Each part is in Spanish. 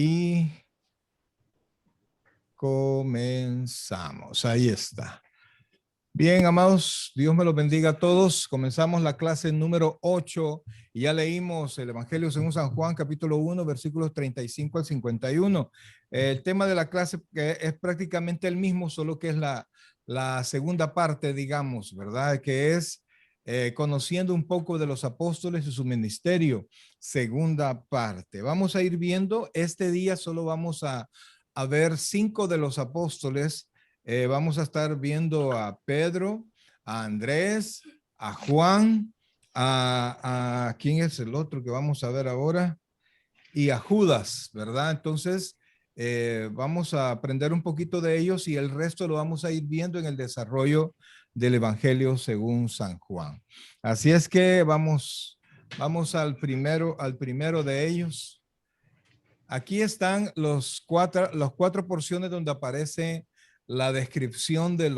Y comenzamos. Ahí está. Bien, amados, Dios me los bendiga a todos. Comenzamos la clase número 8 y ya leímos el Evangelio según San Juan, capítulo 1, versículos 35 al 51. El tema de la clase es prácticamente el mismo, solo que es la segunda parte, digamos, ¿verdad? Que es conociendo un poco de los apóstoles y su ministerio. Segunda parte. Vamos a ir viendo, este día solo vamos a ver 5 de los apóstoles. Vamos a estar viendo a Pedro, a Andrés, a Juan, ¿quién es el otro que vamos a ver ahora? Y a Judas, ¿verdad? Entonces, vamos a aprender un poquito de ellos y el resto lo vamos a ir viendo en el desarrollo del Evangelio según San Juan. Así es que vamos al primero de ellos. Aquí están las cuatro porciones donde aparece la descripción de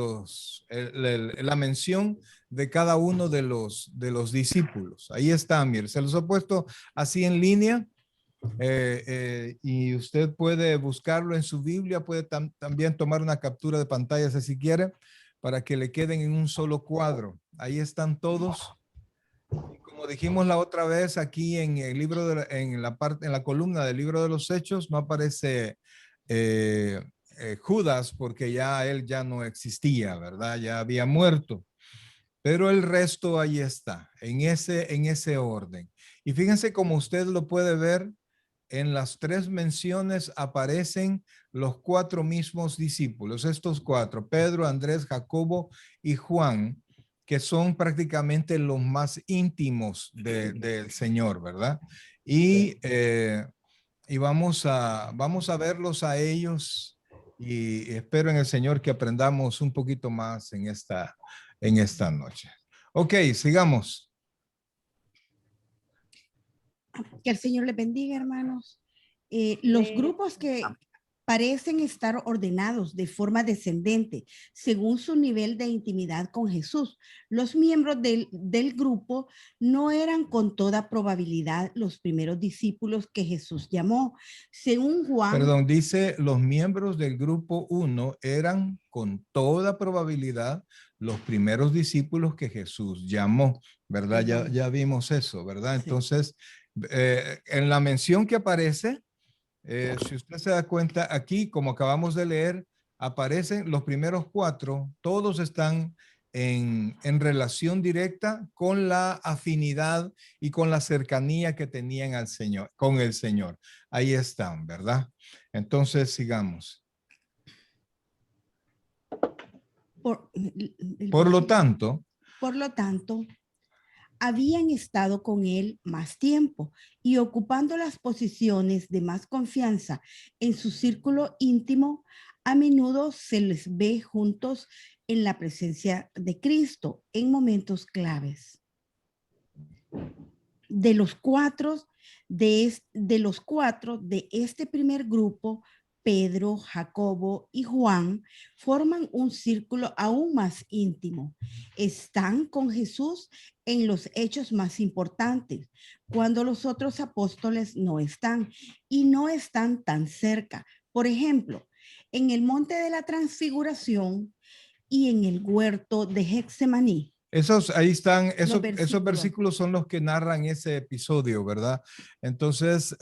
la mención de cada uno de los discípulos. Ahí está, mire, se los he puesto así en línea y usted puede buscarlo en su Biblia, puede también tomar una captura de pantalla si quiere, para que le queden en un solo cuadro. Ahí están todos. Como dijimos la otra vez, aquí en el libro, en la columna del libro de los Hechos, no aparece Judas porque ya él ya no existía, ¿verdad? Ya había muerto. Pero el resto ahí está, en ese orden. Y fíjense como usted lo puede ver, en las 3 menciones aparecen los 4 mismos discípulos, estos 4, Pedro, Andrés, Jacobo y Juan, que son prácticamente los más íntimos del Señor, ¿verdad? Y vamos a verlos a ellos y espero en el Señor que aprendamos un poquito más en esta noche. Ok, sigamos. Que el Señor les bendiga, hermanos. Los grupos que parecen estar ordenados de forma descendente según su nivel de intimidad con Jesús. Los miembros del grupo no eran con toda probabilidad los primeros discípulos que Jesús llamó. Según Juan. Perdón, dice los miembros del grupo 1 eran con toda probabilidad los primeros discípulos que Jesús llamó, ¿verdad? Ya vimos eso, ¿verdad? Sí. Entonces, en la mención que aparece, si usted se da cuenta, aquí, como acabamos de leer, aparecen los primeros 4, todos están en relación directa con la afinidad y con la cercanía que tenían al Señor, con el Señor. Ahí están, ¿verdad? Entonces, sigamos. Por lo tanto, habían estado con él más tiempo y ocupando las posiciones de más confianza en su círculo íntimo, a menudo se les ve juntos en la presencia de Cristo en momentos claves. De los cuatro de este primer grupo, Pedro, Jacobo y Juan forman un círculo aún más íntimo. Están con Jesús en los hechos más importantes, cuando los otros apóstoles no están y no están tan cerca. Por ejemplo, en el monte de la transfiguración y en el huerto de Getsemaní. Ahí están, esos versículos son los que narran ese episodio, ¿verdad? Entonces,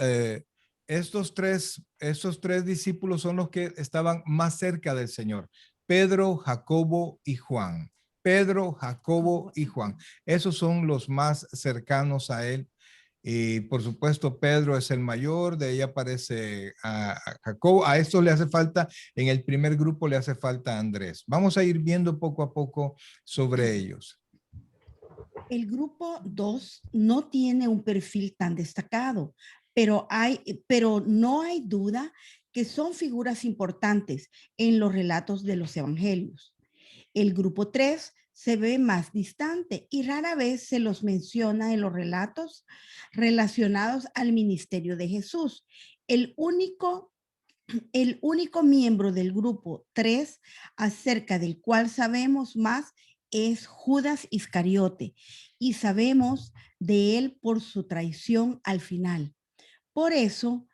estos tres discípulos son los que estaban más cerca del Señor. Pedro, Jacobo y Juan. Pedro, Jacobo y Juan. Esos son los más cercanos a él. Y por supuesto, Pedro es el mayor, de ahí aparece a Jacobo. A esto le hace falta, en el primer grupo le hace falta a Andrés. Vamos a ir viendo poco a poco sobre ellos. El grupo 2 no tiene un perfil tan destacado, pero no hay duda que son figuras importantes en los relatos de los evangelios. El grupo 3 se ve más distante y rara vez se los menciona en los relatos relacionados al ministerio de Jesús. El único miembro del grupo 3 acerca del cual sabemos más es Judas Iscariote y sabemos de él por su traición al final. Por eso,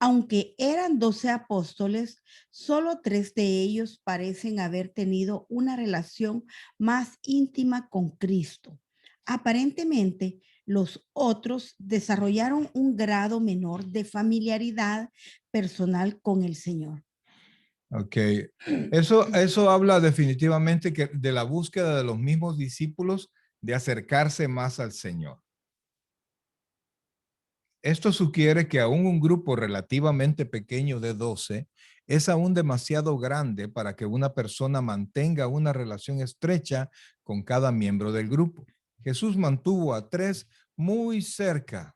Aunque eran 12 apóstoles, solo 3 de ellos parecen haber tenido una relación más íntima con Cristo. Aparentemente, los otros desarrollaron un grado menor de familiaridad personal con el Señor. Ok, eso habla definitivamente que de la búsqueda de los mismos discípulos de acercarse más al Señor. Esto sugiere que aún un grupo relativamente pequeño de 12 es aún demasiado grande para que una persona mantenga una relación estrecha con cada miembro del grupo. Jesús mantuvo a 3 muy cerca.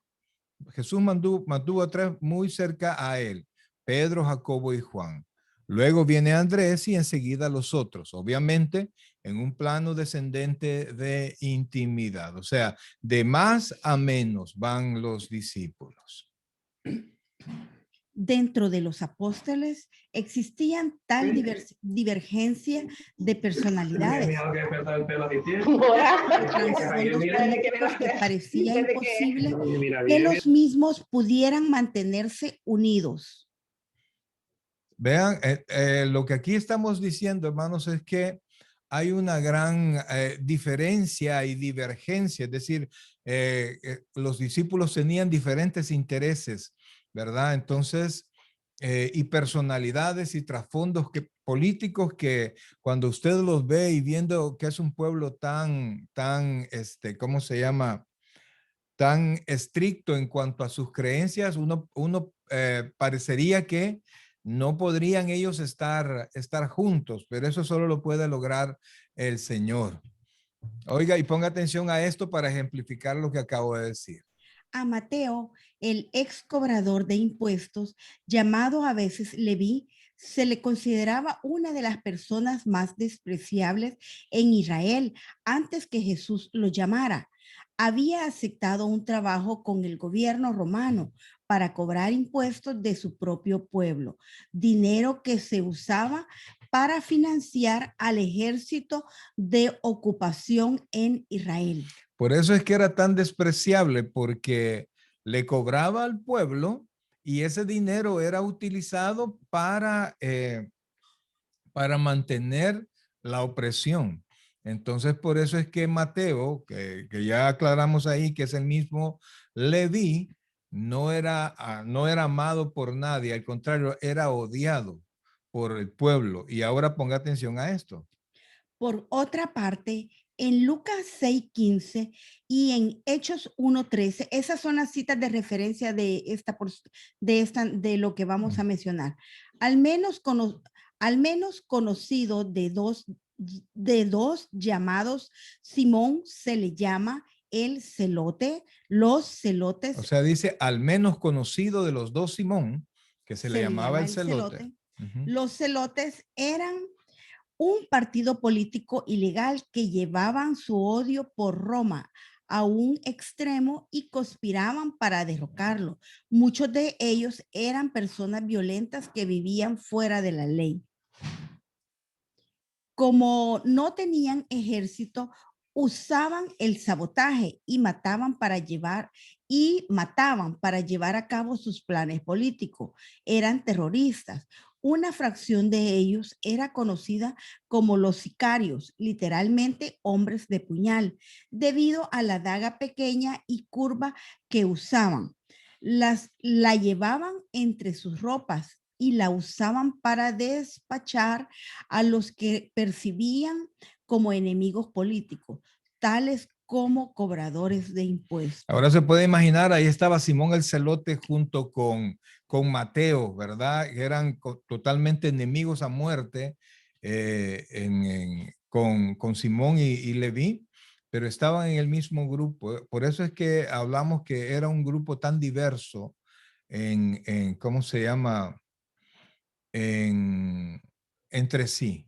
Jesús mantuvo a 3 muy cerca a él, Pedro, Jacobo y Juan. Luego viene Andrés y enseguida los otros, obviamente en un plano descendente de intimidad. O sea, de más a menos van los discípulos. Dentro de los apóstoles existían tal divergencia de personalidades, trasfondos políticos que parecía imposible que los mismos pudieran mantenerse unidos. Vean, lo que aquí estamos diciendo, hermanos, es que hay una gran diferencia y divergencia, es decir, los discípulos tenían diferentes intereses, ¿verdad? Entonces, y personalidades y trasfondos políticos que cuando usted los ve y viendo que es un pueblo ¿cómo se llama? Tan estricto en cuanto a sus creencias, uno parecería que no podrían ellos estar juntos, pero eso solo lo puede lograr el Señor. Oiga, y ponga atención a esto para ejemplificar lo que acabo de decir. A Mateo, el ex cobrador de impuestos, llamado a veces Leví, se le consideraba una de las personas más despreciables en Israel antes que Jesús lo llamara. Había aceptado un trabajo con el gobierno romano para cobrar impuestos de su propio pueblo, dinero que se usaba para financiar al ejército de ocupación en Israel. Por eso es que era tan despreciable, porque le cobraba al pueblo y ese dinero era utilizado para mantener la opresión. Entonces, por eso es que Mateo, que ya aclaramos ahí que es el mismo Leví, no era amado por nadie, al contrario, era odiado por el pueblo. Y ahora ponga atención a esto. Por otra parte, en Lucas 6:15 y en Hechos 1:13, esas son las citas de referencia de lo que vamos a mencionar. Al menos conocido de dos llamados Simón se le llama el celote, los celotes. O sea, dice al menos conocido de los 2 Simón, que se le llamaba el celote. Los celotes eran un partido político ilegal que llevaban su odio por Roma a un extremo y conspiraban para derrocarlo. Muchos de ellos eran personas violentas que vivían fuera de la ley. Como no tenían ejército, usaban el sabotaje y mataban para llevar a cabo sus planes políticos. Eran terroristas. Una fracción de ellos era conocida como los sicarios, literalmente hombres de puñal, debido a la daga pequeña y curva que usaban. La llevaban entre sus ropas y la usaban para despachar a los que percibían como enemigos políticos, tales como cobradores de impuestos. Ahora se puede imaginar, ahí estaba Simón el celote junto con Mateo, ¿verdad? Eran totalmente enemigos a muerte con Simón y Leví, pero estaban en el mismo grupo. Por eso es que hablamos que era un grupo tan diverso ¿cómo se llama? Entre sí.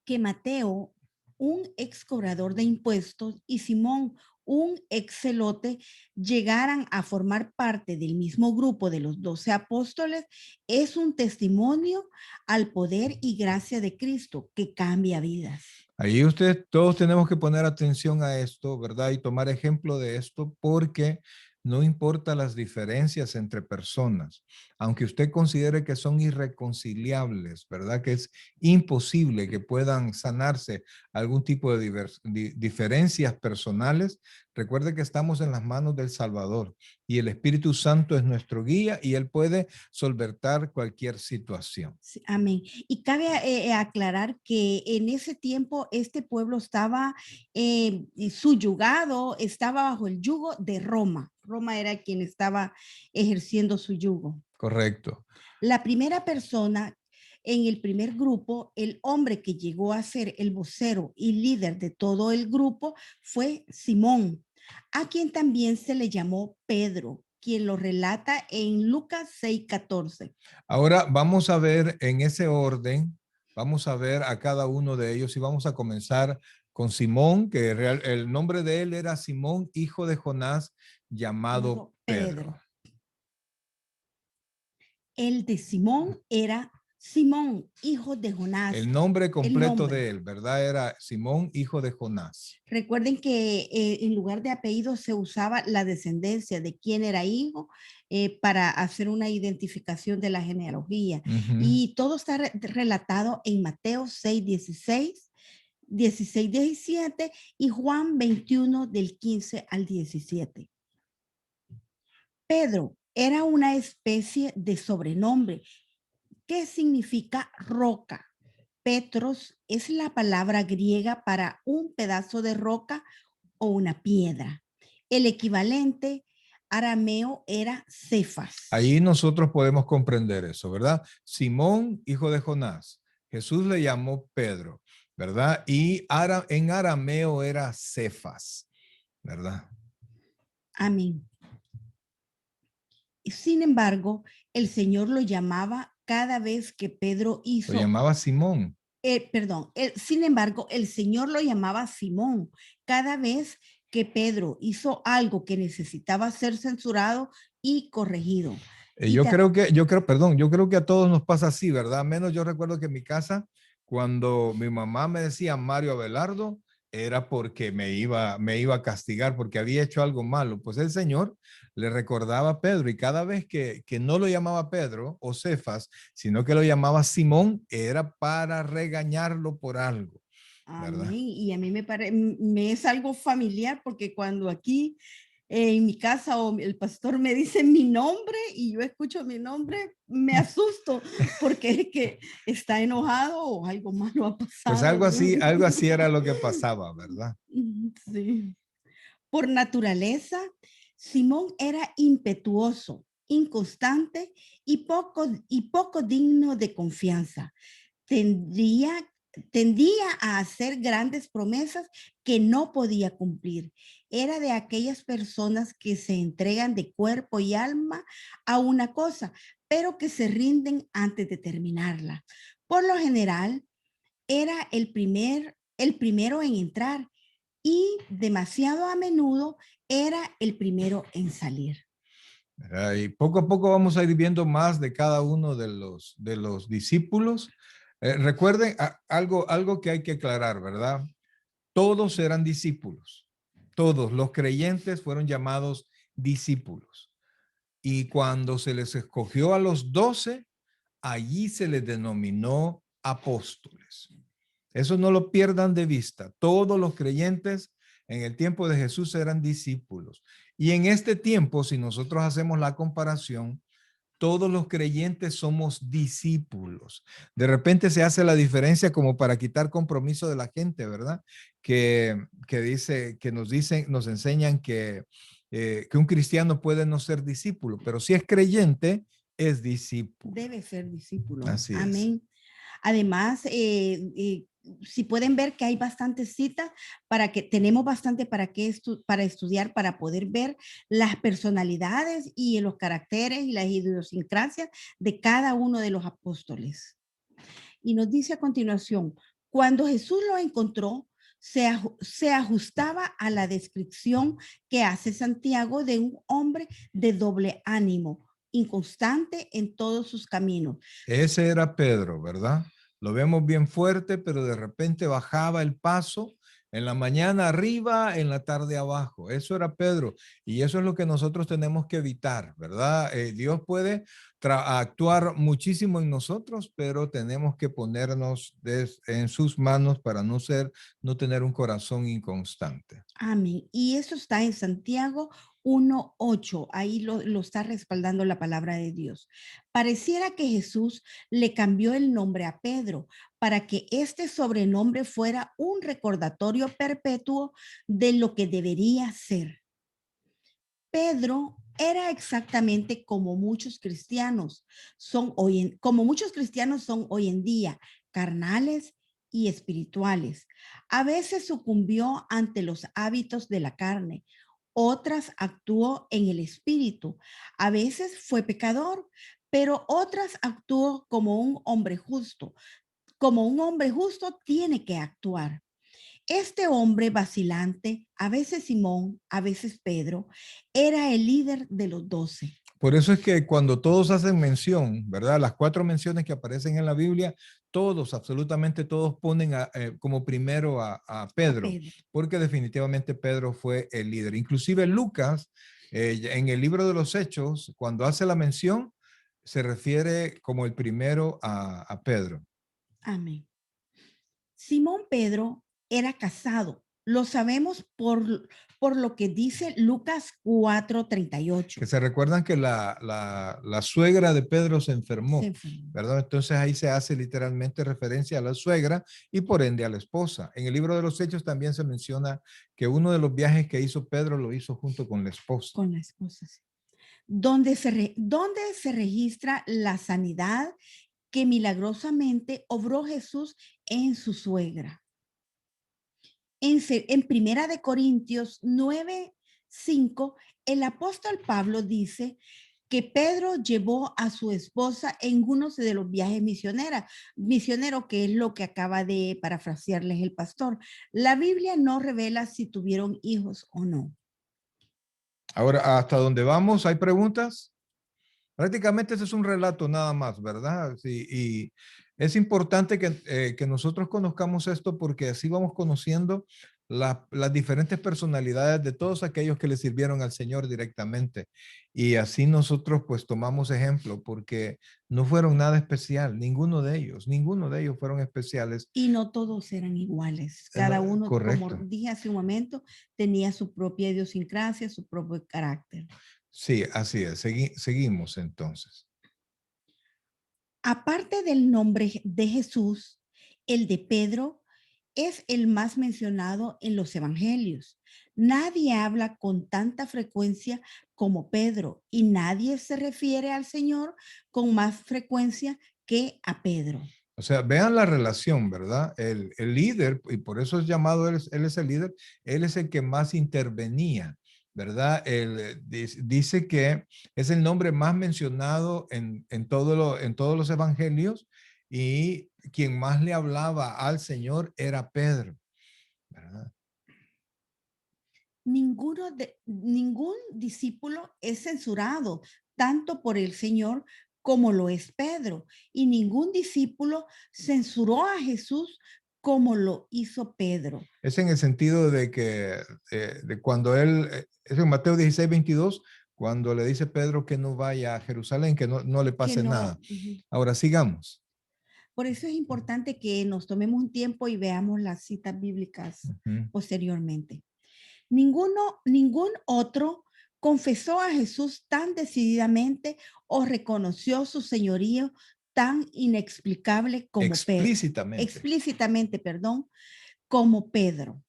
Que Mateo, un ex cobrador de impuestos, y Simón, un ex celote, llegaran a formar parte del mismo grupo de los 12 apóstoles, es un testimonio al poder y gracia de Cristo que cambia vidas. Ahí todos tenemos que poner atención a esto, ¿verdad? Y tomar ejemplo de esto, porque no importa las diferencias entre personas, aunque usted considere que son irreconciliables, ¿verdad? Que es imposible que puedan sanarse algún tipo de diferencias personales. Recuerde que estamos en las manos del Salvador y el Espíritu Santo es nuestro guía y Él puede solventar cualquier situación. Sí, amén. Y cabe aclarar que en ese tiempo este pueblo estaba subyugado, estaba bajo el yugo de Roma. Roma era quien estaba ejerciendo su yugo. Correcto. La primera persona en el primer grupo, el hombre que llegó a ser el vocero y líder de todo el grupo fue Simón, a quien también se le llamó Pedro, quien lo relata en Lucas 6:14. Ahora vamos a ver en ese orden, vamos a ver a cada uno de ellos y vamos a comenzar con Simón, que el nombre de él era Simón, hijo de Jonás, llamado Pedro. El de Simón era Simón, hijo de Jonás. El nombre completo de él, ¿verdad? Era Simón, hijo de Jonás. Recuerden que en lugar de apellido se usaba la descendencia de quién era hijo para hacer una identificación de la genealogía. Y todo está relatado en Mateo 6:16, 16:17 y Juan 21 del 15 al 17. Pedro era una especie de sobrenombre que significa roca. Petros es la palabra griega para un pedazo de roca o una piedra. El equivalente arameo era Cefas. Ahí nosotros podemos comprender eso, ¿verdad? Simón, hijo de Jonás. Jesús le llamó Pedro, ¿verdad? Y en arameo era Cefas, ¿verdad? Amén. Sin embargo, el Señor lo llamaba cada vez que Pedro hizo. Lo llamaba Simón. Sin embargo, el Señor lo llamaba Simón cada vez que Pedro hizo algo que necesitaba ser censurado y corregido. Yo creo que a todos nos pasa así, ¿verdad? Menos yo recuerdo que en mi casa, cuando mi mamá me decía Mario Abelardo, era porque me iba a castigar porque había hecho algo malo. Pues el Señor le recordaba a Pedro y cada vez que no lo llamaba Pedro o Cefas, sino que lo llamaba Simón, era para regañarlo por algo. ¿Verdad? Y a mí me es algo familiar porque cuando aquí en mi casa o el pastor me dice mi nombre y yo escucho mi nombre, me asusto porque es que está enojado o algo malo ha pasado. Pues algo así era lo que pasaba, ¿verdad? Sí. Por naturaleza, Simón era impetuoso, inconstante y poco digno de confianza. Tendía a hacer grandes promesas que no podía cumplir. Era de aquellas personas que se entregan de cuerpo y alma a una cosa, pero que se rinden antes de terminarla. Por lo general, era el primero en entrar y demasiado a menudo era el primero en salir. Y poco a poco vamos a ir viendo más de cada uno de los discípulos. Recuerden algo que hay que aclarar, ¿verdad? Todos eran discípulos. Todos los creyentes fueron llamados discípulos. Y cuando se les escogió a los 12, allí se les denominó apóstoles. Eso no lo pierdan de vista. Todos los creyentes en el tiempo de Jesús eran discípulos. Y en este tiempo, si nosotros hacemos la comparación, todos los creyentes somos discípulos. De repente se hace la diferencia como para quitar compromiso de la gente, ¿verdad? Que nos enseñan que un cristiano puede no ser discípulo, pero si es creyente, es discípulo. Debe ser discípulo. Así es. Amén. Además, si pueden ver que hay bastantes citas tenemos bastante para estudiar, para poder ver las personalidades y los caracteres y las idiosincrasias de cada uno de los apóstoles. Y nos dice a continuación, cuando Jesús lo encontró, se ajustaba a la descripción que hace Santiago de un hombre de doble ánimo, inconstante en todos sus caminos. Ese era Pedro, ¿verdad? Lo vemos bien fuerte, pero de repente bajaba el paso En la mañana arriba, en la tarde abajo. Eso era Pedro. Y eso es lo que nosotros tenemos que evitar, ¿verdad? Dios puede actuar muchísimo en nosotros, pero tenemos que ponernos en sus manos para no tener un corazón inconstante. Amén. Y eso está en Santiago 1:8. Ahí lo está respaldando la palabra de Dios. Pareciera que Jesús le cambió el nombre a Pedro para que este sobrenombre fuera un recordatorio perpetuo de lo que debería ser. Pedro era exactamente como muchos cristianos como muchos cristianos son hoy en día, carnales y espirituales. A veces sucumbió ante los hábitos de la carne, otras actuó en el espíritu. A veces fue pecador, pero otras actuó como un hombre justo. Como un hombre justo tiene que actuar. Este hombre vacilante, a veces Simón, a veces Pedro, era el líder de los 12. Por eso es que cuando todos hacen mención, ¿verdad? Las 4 menciones que aparecen en la Biblia, todos, absolutamente todos ponen como primero a Pedro, porque definitivamente Pedro fue el líder. Inclusive Lucas, en el libro de los Hechos, cuando hace la mención, se refiere como el primero a Pedro. Amén. Simón Pedro era casado. Lo sabemos por lo que dice Lucas 4:38. Que se recuerdan que la suegra de Pedro se enfermó, ¿verdad? Entonces ahí se hace literalmente referencia a la suegra y por ende a la esposa. En el libro de los Hechos también se menciona que uno de los viajes que hizo Pedro lo hizo junto con la esposa. Con la esposa, sí. Donde se registra la sanidad que milagrosamente obró Jesús en su suegra. En Primera de Corintios 9:5, el apóstol Pablo dice que Pedro llevó a su esposa en uno de los viajes misionero, que es lo que acaba de parafrasearles el pastor. La Biblia no revela si tuvieron hijos o no. Ahora, hasta donde vamos, ¿hay preguntas? Prácticamente ese es un relato nada más, ¿verdad? Sí, y es importante que nosotros conozcamos esto porque así vamos conociendo las diferentes personalidades de todos aquellos que le sirvieron al Señor directamente. Y así nosotros pues tomamos ejemplo porque no fueron nada especial, ninguno de ellos fueron especiales. Y no todos eran iguales. Cada uno, correcto. como dije hace un momento, tenía su propia idiosincrasia, su propio carácter. Sí, así es. Seguimos entonces. Aparte del nombre de Jesús, el de Pedro es el más mencionado en los evangelios. Nadie habla con tanta frecuencia como Pedro y nadie se refiere al Señor con más frecuencia que a Pedro. O sea, vean la relación, ¿verdad? El líder, y por eso es llamado, él es el líder, él es el que más intervenía, ¿verdad? Él dice que es el nombre más mencionado en todos los evangelios y quien más le hablaba al Señor era Pedro, ¿verdad? Ningún discípulo es censurado tanto por el Señor como lo es Pedro, y ningún discípulo censuró a Jesús como lo hizo Pedro. Es en el sentido de que de cuando él, es en Mateo 16:22, cuando le dice Pedro que no vaya a Jerusalén, que no le pase nada. Ahora sigamos. Por eso es importante que nos tomemos un tiempo y veamos las citas bíblicas posteriormente. Ningún otro confesó a Jesús tan decididamente o reconoció su señorío tan inexplicable como explícitamente, como Pedro.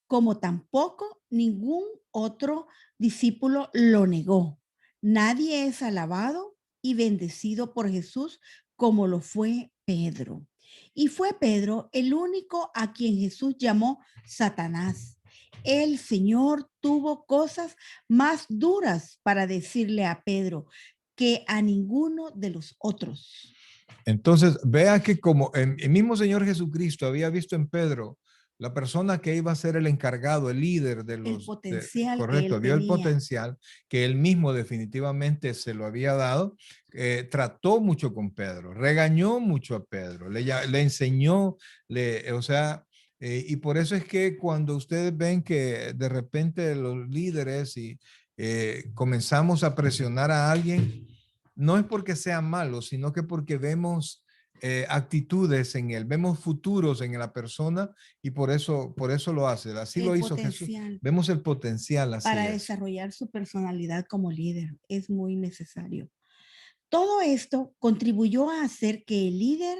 Como tampoco ningún otro discípulo lo negó. Nadie es alabado y bendecido por Jesús como lo fue Pedro. Y fue Pedro el único a quien Jesús llamó Satanás. El Señor tuvo cosas más duras para decirle a Pedro que a ninguno de los otros. Entonces, vea que como el mismo Señor Jesucristo había visto en Pedro la persona que iba a ser el encargado, el líder de los... El potencial correcto, vio el potencial que él mismo definitivamente se lo había dado, trató mucho con Pedro, regañó mucho a Pedro, le enseñó, o sea, Y por eso es que cuando ustedes ven que de repente los líderes y comenzamos a presionar a alguien, no es porque sea malo, sino que porque vemos actitudes en él, vemos futuros en la persona y por eso lo hace. Así lo El hizo Jesús. potencial Vemos el potencial, así para es. desarrollar su personalidad como líder es muy necesario. Todo esto contribuyó a hacer que el líder,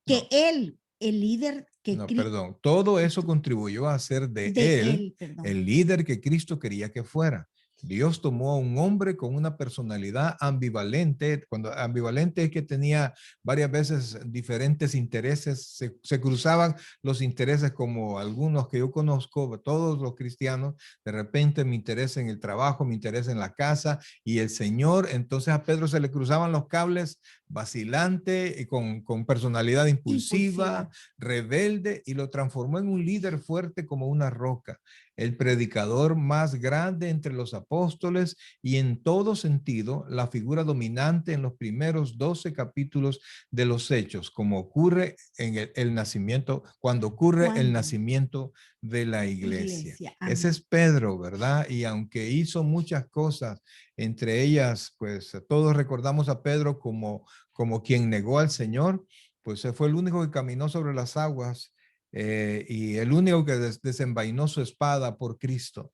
No, el líder no, perdón. Todo eso contribuyó a hacer de él perdón, el líder que Cristo quería que fuera. Dios tomó a un hombre con una personalidad ambivalente. Cuando ambivalente es que tenía varias veces diferentes intereses, se cruzaban los intereses como algunos que yo conozco, todos los cristianos, de repente me interesa en el trabajo, me interesa en la casa y el Señor, entonces a Pedro se le cruzaban los cables vacilante y con personalidad impulsiva, rebelde, y lo transformó en un líder fuerte como una roca, el predicador más grande entre los apóstoles y en todo sentido la figura dominante en los primeros 12 capítulos de los Hechos, como ocurre en el nacimiento, cuando ocurre el nacimiento de la iglesia. Ese es Pedro, ¿verdad? Y aunque hizo muchas cosas, entre ellas, pues todos recordamos a Pedro como quien negó al Señor, pues fue el único que caminó sobre las aguas y el único que desenvainó su espada por Cristo.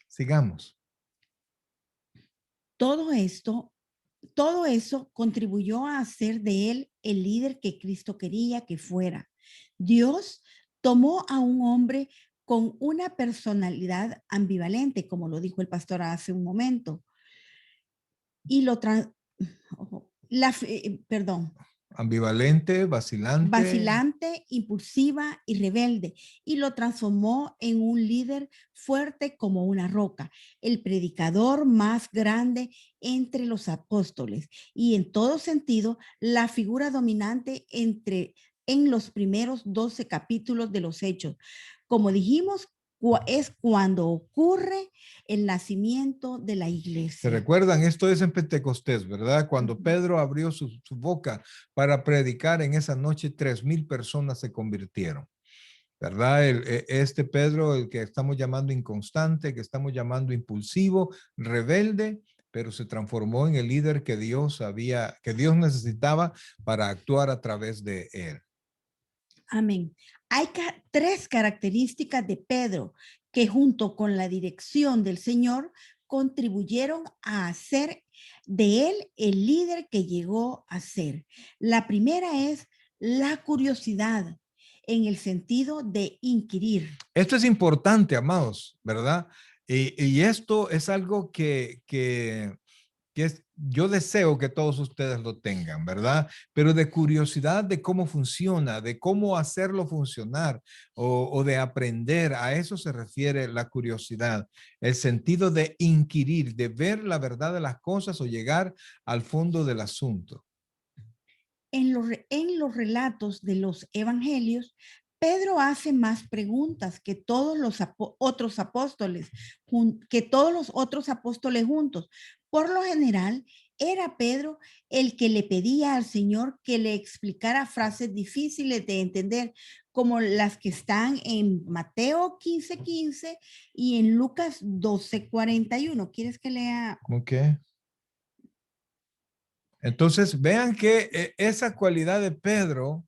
Sigamos. Todo esto, todo eso contribuyó a hacer de él el líder que Cristo quería que fuera. Dios tomó a un hombre con una personalidad ambivalente, como lo dijo el pastor hace un momento, y perdón, Ambivalente, vacilante. vacilante, impulsiva y rebelde, y lo transformó en un líder fuerte como una roca, el predicador más grande entre los apóstoles y en todo sentido la figura dominante en los primeros 12 capítulos de los Hechos. Como dijimos, es cuando ocurre el nacimiento de la ¿Se iglesia. recuerdan? Esto es en Pentecostés, ¿verdad? Cuando Pedro abrió su boca para predicar en esa noche, 3,000 personas se convirtieron. ¿Verdad? Este Pedro, el que estamos llamando inconstante, que estamos llamando impulsivo, rebelde, pero se transformó en el líder que Dios necesitaba para actuar a través de él. Amén. Hay tres características de Pedro que junto con la dirección del Señor contribuyeron a hacer de él el líder que llegó a ser. La primera es la curiosidad en el sentido de inquirir. Esto es importante, amados, ¿verdad? Y esto es algo yo deseo que todos ustedes lo tengan, ¿verdad? Pero de curiosidad de cómo funciona, de cómo hacerlo funcionar o de aprender, a eso se refiere la curiosidad, el sentido de inquirir, de ver la verdad de las cosas o llegar al fondo del asunto. En los relatos de los evangelios, Pedro hace más preguntas que todos los otros apóstoles, que todos los otros apóstoles juntos. Por lo general, era Pedro el que le pedía al Señor que le explicara frases difíciles de entender, como las que están en Mateo 15:15 y en Lucas 12:41. ¿Quieres que lea? Ok. Entonces, vean que esa cualidad de Pedro,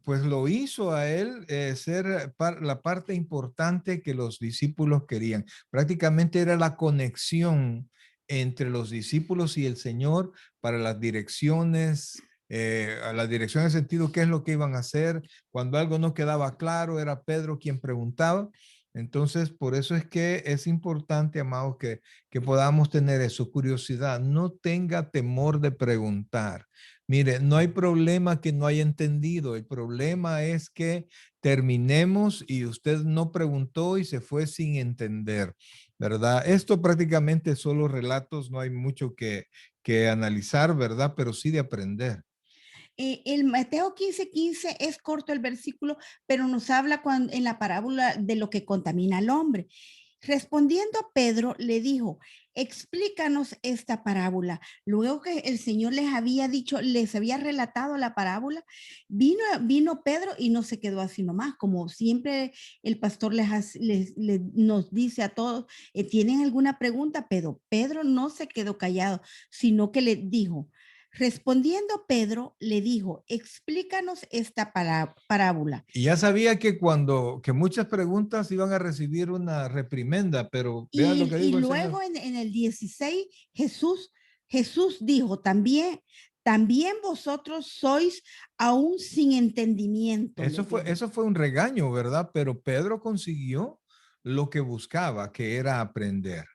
pues lo hizo a él ser la parte importante que los discípulos querían. Prácticamente era la conexión entre los discípulos y el Señor para las direcciones, a la dirección en el sentido qué es lo que iban a hacer. Cuando algo no quedaba claro, era Pedro quien preguntaba. Entonces, por eso es que es importante, amados, que podamos tener eso, curiosidad. No tenga temor de preguntar. Mire, no hay problema que no haya entendido. El problema es que terminemos y usted no preguntó y se fue sin entender, ¿verdad? Esto prácticamente son los relatos, no hay mucho que analizar, ¿verdad? Pero sí de aprender. El Mateo 15:15 es corto el versículo, pero nos habla en la parábola de lo que contamina al hombre. Respondiendo Pedro le dijo, explícanos esta parábola. Luego que el Señor les había dicho, les había relatado la parábola, vino Pedro y no se quedó así nomás, como siempre el pastor nos dice a todos, ¿tienen alguna pregunta? Pedro no se quedó callado, sino que le dijo, respondiendo Pedro le dijo, explícanos esta parábola. Y ya sabía que que muchas preguntas iban a recibir una reprimenda, pero vean lo que Y dijo el luego Señor. en el 16, Jesús dijo, también vosotros sois aún sin entendimiento, les dijo. Eso fue un regaño, ¿verdad? Pero Pedro consiguió lo que buscaba, que era aprender.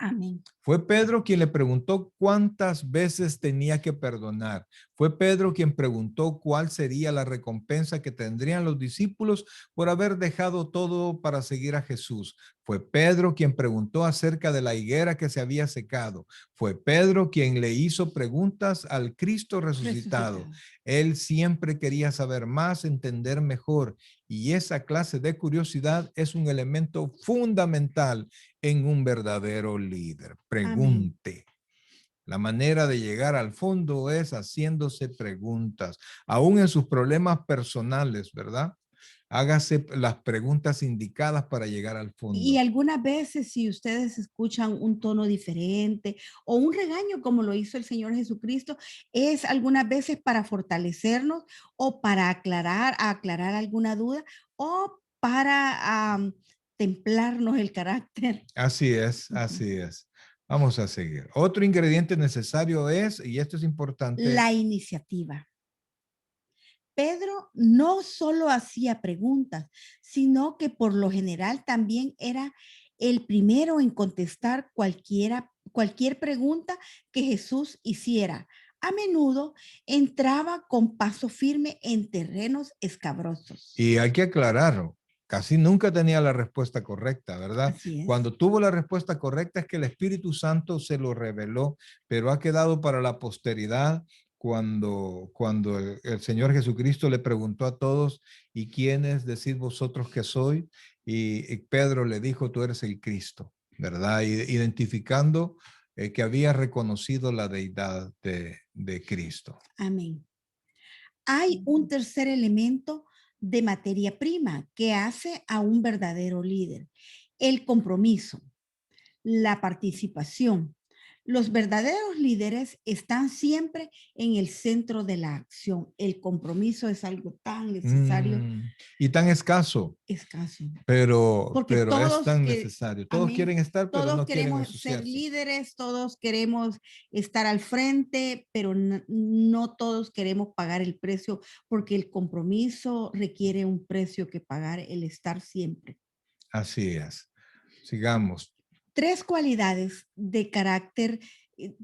Amén. Fue Pedro quien le preguntó cuántas veces tenía que perdonar. Fue Pedro quien preguntó cuál sería la recompensa que tendrían los discípulos por haber dejado todo para seguir a Jesús. Fue Pedro quien preguntó acerca de la higuera que se había secado. Fue Pedro quien le hizo preguntas al Cristo resucitado. Él siempre quería saber más, entender mejor. Y esa clase de curiosidad es un elemento fundamental en un verdadero líder. Pregunte. Amén. La manera de llegar al fondo es haciéndose preguntas, aún en sus problemas personales, ¿verdad? Hágase las preguntas indicadas para llegar al fondo. Y algunas veces, si ustedes escuchan un tono diferente o un regaño como lo hizo el Señor Jesucristo, es algunas veces para fortalecernos o para aclarar alguna duda o para templarnos el carácter. Así es, así es. Vamos a seguir. Otro ingrediente necesario es, y esto es importante, la iniciativa. Pedro no solo hacía preguntas, sino que por lo general también era el primero en contestar cualquier pregunta que Jesús hiciera. A menudo entraba con paso firme en terrenos escabrosos. Y hay que aclararlo. Casi nunca tenía la respuesta correcta, ¿verdad? Así es. Cuando tuvo la respuesta correcta es que el Espíritu Santo se lo reveló, pero ha quedado para la posteridad cuando el Señor Jesucristo le preguntó a todos, ¿y quiénes decís vosotros que soy? Y Pedro le dijo, tú eres el Cristo, ¿verdad? Identificando que había reconocido la deidad de Cristo. Amén. Hay un tercer elemento de materia prima que hace a un verdadero líder, el compromiso, la participación. Los verdaderos líderes están siempre en el centro de la acción. El compromiso es algo tan necesario. Y tan escaso. Escaso. Pero todos es tan necesario. Todos amén, quieren estar, pero todos no quieren queremos ser asociarse. líderes, todos queremos estar al frente, pero no todos queremos pagar el precio porque el compromiso requiere un precio que pagar, el estar siempre. Así es. Sigamos. Tres cualidades del carácter de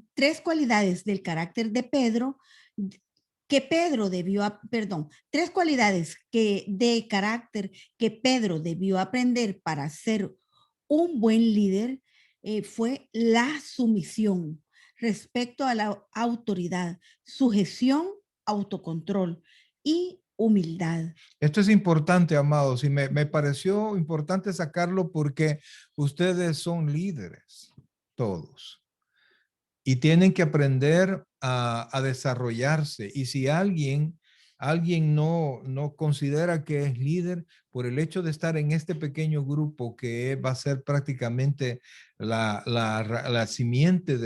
Pedro tres cualidades de carácter que Pedro debió aprender para ser un buen líder fue la sumisión respecto a la autoridad, sujeción, autocontrol y humildad. Esto es importante, amados, y me pareció importante sacarlo porque ustedes son líderes, todos, y tienen que aprender a desarrollarse. Y si alguien no considera que es líder por el hecho de estar en este pequeño grupo que va a ser prácticamente la simiente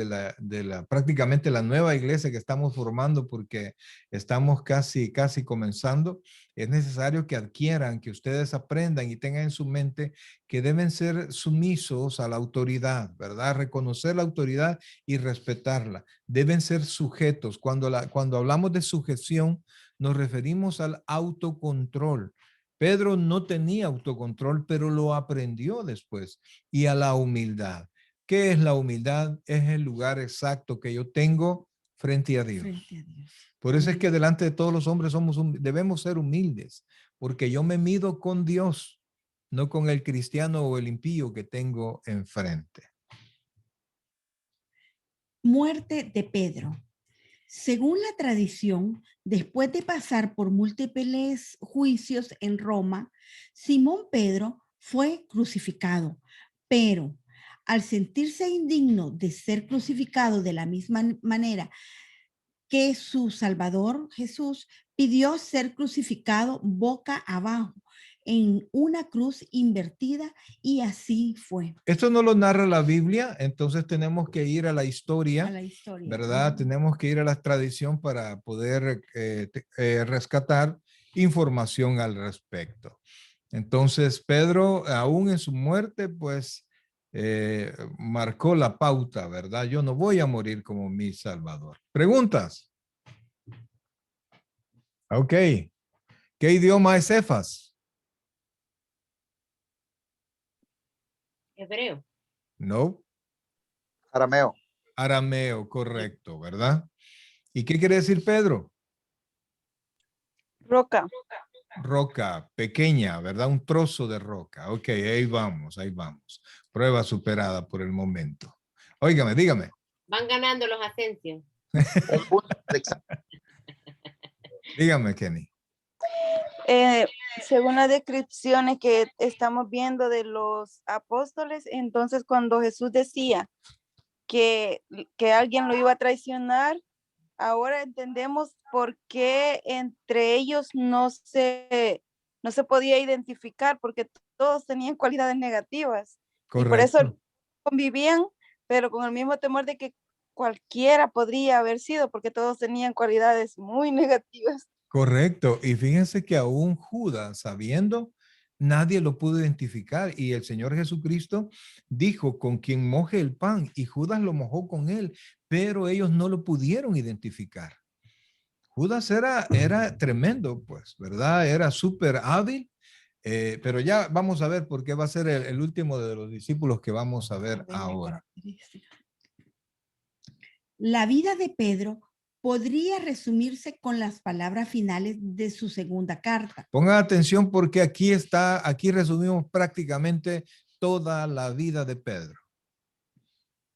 prácticamente la nueva iglesia que estamos formando porque estamos casi comenzando, es necesario que adquieran, que ustedes aprendan y tengan en su mente que deben ser sumisos a la autoridad, ¿verdad? Reconocer la autoridad y respetarla. Deben ser sujetos. Cuando hablamos de sujeción, nos referimos al autocontrol. Pedro no tenía autocontrol, pero lo aprendió después. Y a la humildad. ¿Qué es la humildad? Es el lugar exacto que yo tengo frente a Dios. Por eso es que delante de todos los hombres debemos ser humildes, porque yo me mido con Dios, no con el cristiano o el impío que tengo enfrente. Muerte de Pedro. Según la tradición, después de pasar por múltiples juicios en Roma, Simón Pedro fue crucificado. pero al sentirse indigno de ser crucificado de la misma manera que su Salvador Jesús, pidió ser crucificado boca abajo en una cruz invertida y así fue. Esto no lo narra la Biblia, entonces tenemos que ir a la historia, A la historia. ¿verdad? Tenemos que ir a la tradición para poder rescatar información al respecto. Entonces, Pedro, aún en su muerte, pues, marcó la pauta, ¿verdad? Yo no voy a morir como mi Salvador. ¿Preguntas? Ok. ¿Qué idioma es Cefas? Hebreo. No. Arameo. Arameo, correcto, ¿verdad? ¿Y qué quiere decir Pedro? Roca. Roca, pequeña, ¿verdad? Un trozo de roca. Ok, ahí vamos, ahí vamos. Prueba superada por el momento. Óigame, dígame. Van ganando los Asensios. Un punto al examen. Dígame, Kenny. Según las descripciones que estamos viendo de los apóstoles, entonces cuando Jesús decía que alguien lo iba a traicionar, ahora entendemos por qué entre ellos no se podía identificar, porque todos tenían cualidades negativas. Correcto. Y por eso convivían, pero con el mismo temor de que cualquiera podría haber sido, porque todos tenían cualidades muy negativas. Correcto. Y fíjense que aún Judas, sabiendo, nadie lo pudo identificar. Y el Señor Jesucristo dijo, con quien moje el pan, y Judas lo mojó con él, pero ellos no lo pudieron identificar. Judas era tremendo, pues, ¿verdad? Era súper hábil, pero ya vamos a ver por qué va a ser el último de los discípulos que vamos a ver ahora. La vida de Pedro podría resumirse con las palabras finales de su segunda carta. Pongan atención porque aquí resumimos prácticamente toda la vida de Pedro.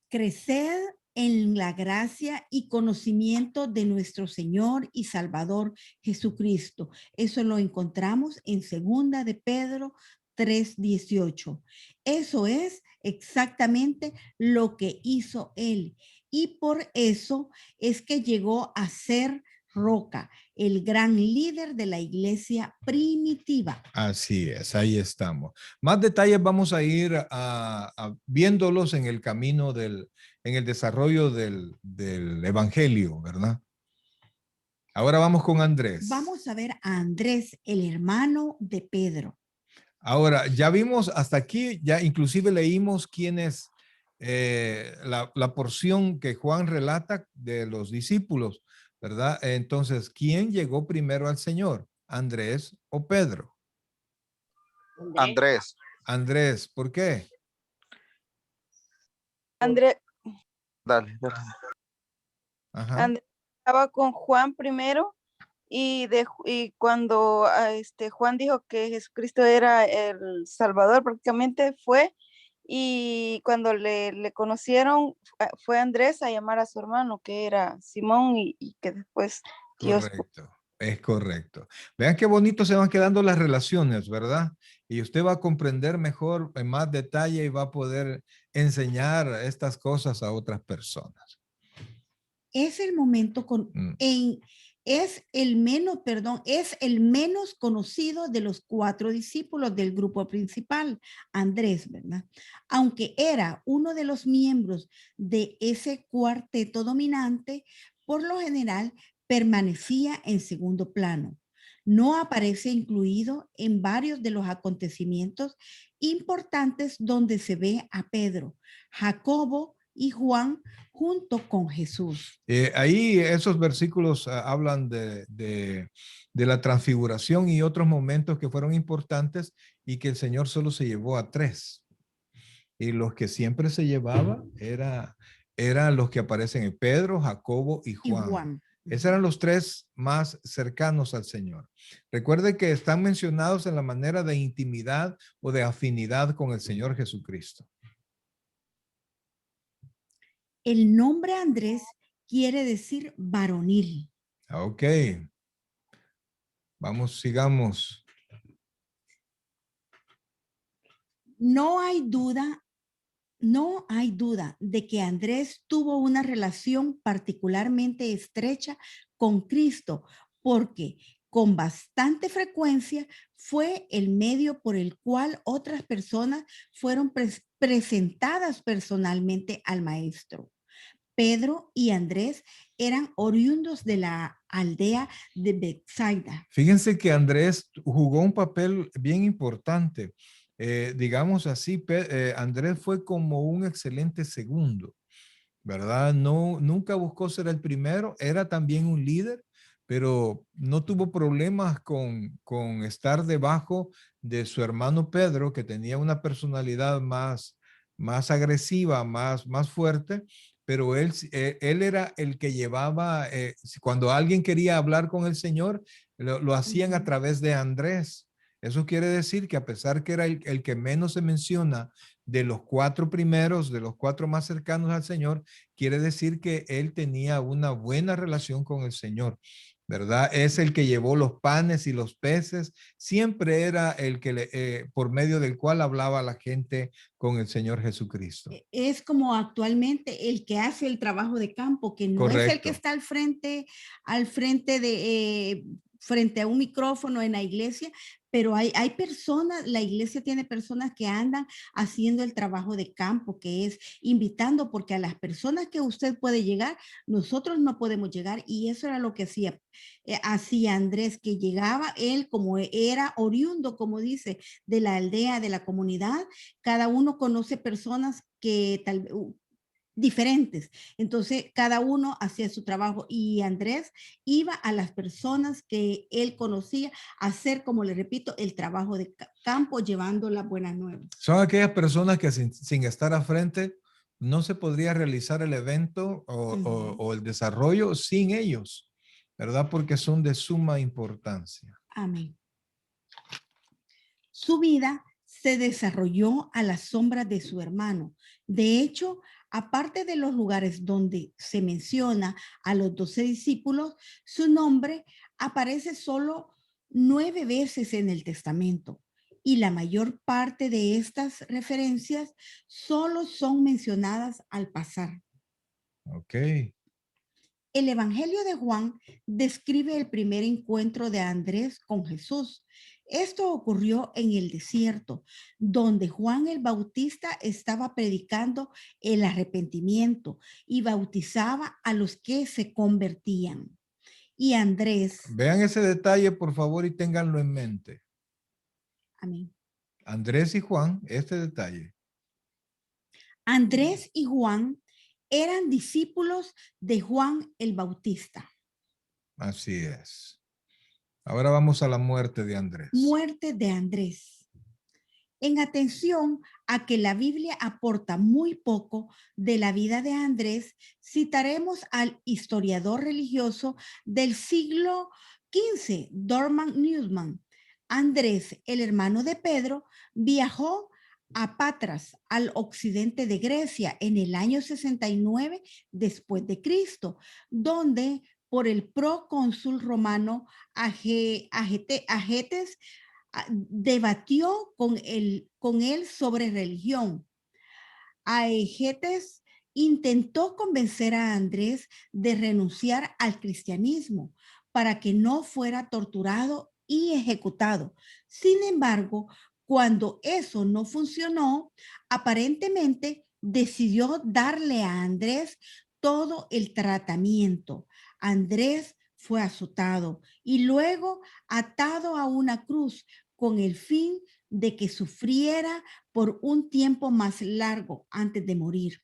Creced en la gracia y conocimiento de nuestro Señor y Salvador Jesucristo. Eso lo encontramos en segunda de Pedro 3:18. Eso es exactamente lo que hizo él. Y por eso es que llegó a ser Roca, el gran líder de la iglesia primitiva. Así es, ahí estamos. Más detalles vamos a ir viéndolos en el camino en el desarrollo del evangelio, ¿verdad? Ahora vamos con Andrés. Vamos a ver a Andrés, el hermano de Pedro. Ahora, ya vimos hasta aquí, ya inclusive leímos quién es la porción que Juan relata de los discípulos, ¿verdad? Entonces, ¿quién llegó primero al Señor? ¿Andrés o Pedro? Andrés. Andrés, ¿por qué? Andrés Dale, dale. Ajá. estaba con Juan primero y cuando Juan dijo que Jesucristo era el Salvador, prácticamente fue, y cuando le conocieron fue Andrés a llamar a su hermano que era Simón y que después Dios. Correcto, es correcto. Vean qué bonito se van quedando las relaciones, ¿verdad? Y usted va a comprender mejor en más detalle y va a poder enseñar estas cosas a otras personas. Es el momento es el menos conocido de los 4 discípulos del grupo principal, Andrés, ¿verdad? Aunque era uno de los miembros de ese cuarteto dominante, por lo general permanecía en segundo plano. No aparece incluido en varios de los acontecimientos importantes donde se ve a Pedro, Jacobo y Juan junto con Jesús. Ahí esos versículos hablan de la transfiguración y otros momentos que fueron importantes y que el Señor solo se llevó a 3. Y los que siempre se llevaba eran los que aparecen en Pedro, Jacobo y Juan. Esos eran los 3 más cercanos al Señor. Recuerde que están mencionados en la manera de intimidad o de afinidad con el Señor Jesucristo. El nombre Andrés quiere decir varonil. Ok. Vamos, sigamos. No hay duda No hay duda de que Andrés tuvo una relación particularmente estrecha con Cristo, porque con bastante frecuencia fue el medio por el cual otras personas fueron presentadas personalmente al maestro. Pedro y Andrés eran oriundos de la aldea de Bethsaida. Fíjense que Andrés jugó un papel bien importante. Digamos así, Andrés fue como un excelente segundo, ¿verdad? No, nunca buscó ser el primero, era también un líder, pero no tuvo problemas con estar debajo de su hermano Pedro, que tenía una personalidad más agresiva, más fuerte, pero él era el que llevaba, cuando alguien quería hablar con el Señor, lo hacían a través de Andrés. Eso quiere decir que a pesar que era el que menos se menciona de los 4 primeros, de los 4 más cercanos al Señor, quiere decir que él tenía una buena relación con el Señor, ¿verdad? Es el que llevó los panes y los peces, siempre era el que por medio del cual hablaba la gente con el Señor Jesucristo. Es como actualmente el que hace el trabajo de campo, que no es el que está al frente frente a un micrófono en la iglesia, pero hay personas, la iglesia tiene personas que andan haciendo el trabajo de campo, que es invitando, porque a las personas que usted puede llegar, nosotros no podemos llegar, y eso era lo que hacía Andrés, que llegaba él como era oriundo, como dice, de la aldea, de la comunidad. Cada uno conoce personas que tal vez diferentes. Entonces, cada uno hacía su trabajo y Andrés iba a las personas que él conocía a hacer, como le repito, el trabajo de campo, llevando las buenas nuevas. Son aquellas personas que sin estar a frente no se podría realizar el evento o el desarrollo sin ellos, ¿verdad? Porque son de suma importancia. Amén. Su vida se desarrolló a la sombra de su hermano. De hecho, aparte de los lugares donde se menciona a los 12 discípulos, su nombre aparece solo 9 veces en el Testamento. Y la mayor parte de estas referencias solo son mencionadas al pasar. Ok. El Evangelio de Juan describe el primer encuentro de Andrés con Jesús. Esto ocurrió en el desierto, donde Juan el Bautista estaba predicando el arrepentimiento y bautizaba a los que se convertían. Y Andrés. Vean ese detalle, por favor, y ténganlo en mente. Amén. Andrés y Juan, este detalle. Andrés y Juan eran discípulos de Juan el Bautista. Así es. Ahora vamos a la muerte de Andrés. Muerte de Andrés. En atención a que la Biblia aporta muy poco de la vida de Andrés, citaremos al historiador religioso del siglo XV, Dorman Newman. Andrés, el hermano de Pedro, viajó a Patras, al occidente de Grecia, en el año 69 después de Cristo, donde por el procónsul romano Agetes debatió con él sobre religión. Aegetes intentó convencer a Andrés de renunciar al cristianismo para que no fuera torturado y ejecutado. Sin embargo, cuando eso no funcionó, aparentemente decidió darle a Andrés todo el tratamiento. Andrés fue azotado y luego atado a una cruz con el fin de que sufriera por un tiempo más largo antes de morir.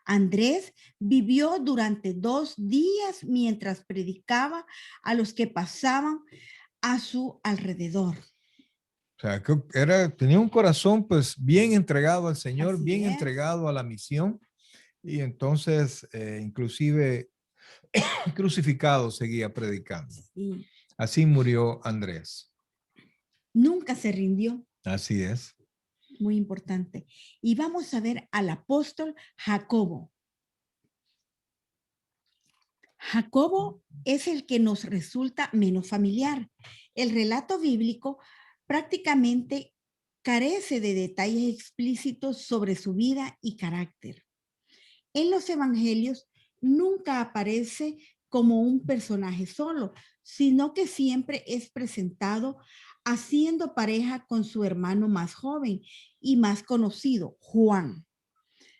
Andrés vivió durante 2 días mientras predicaba a los que pasaban a su alrededor. O sea, que tenía un corazón pues bien entregado al Señor, Así bien es. entregado a la misión, y entonces inclusive crucificado seguía predicando. Sí. Así murió Andrés. Nunca se rindió. Así es. Muy importante. Y vamos a ver al apóstol Jacobo. Jacobo es el que nos resulta menos familiar. El relato bíblico prácticamente carece de detalles explícitos sobre su vida y carácter. En los evangelios nunca aparece como un personaje solo, sino que siempre es presentado haciendo pareja con su hermano más joven y más conocido, Juan.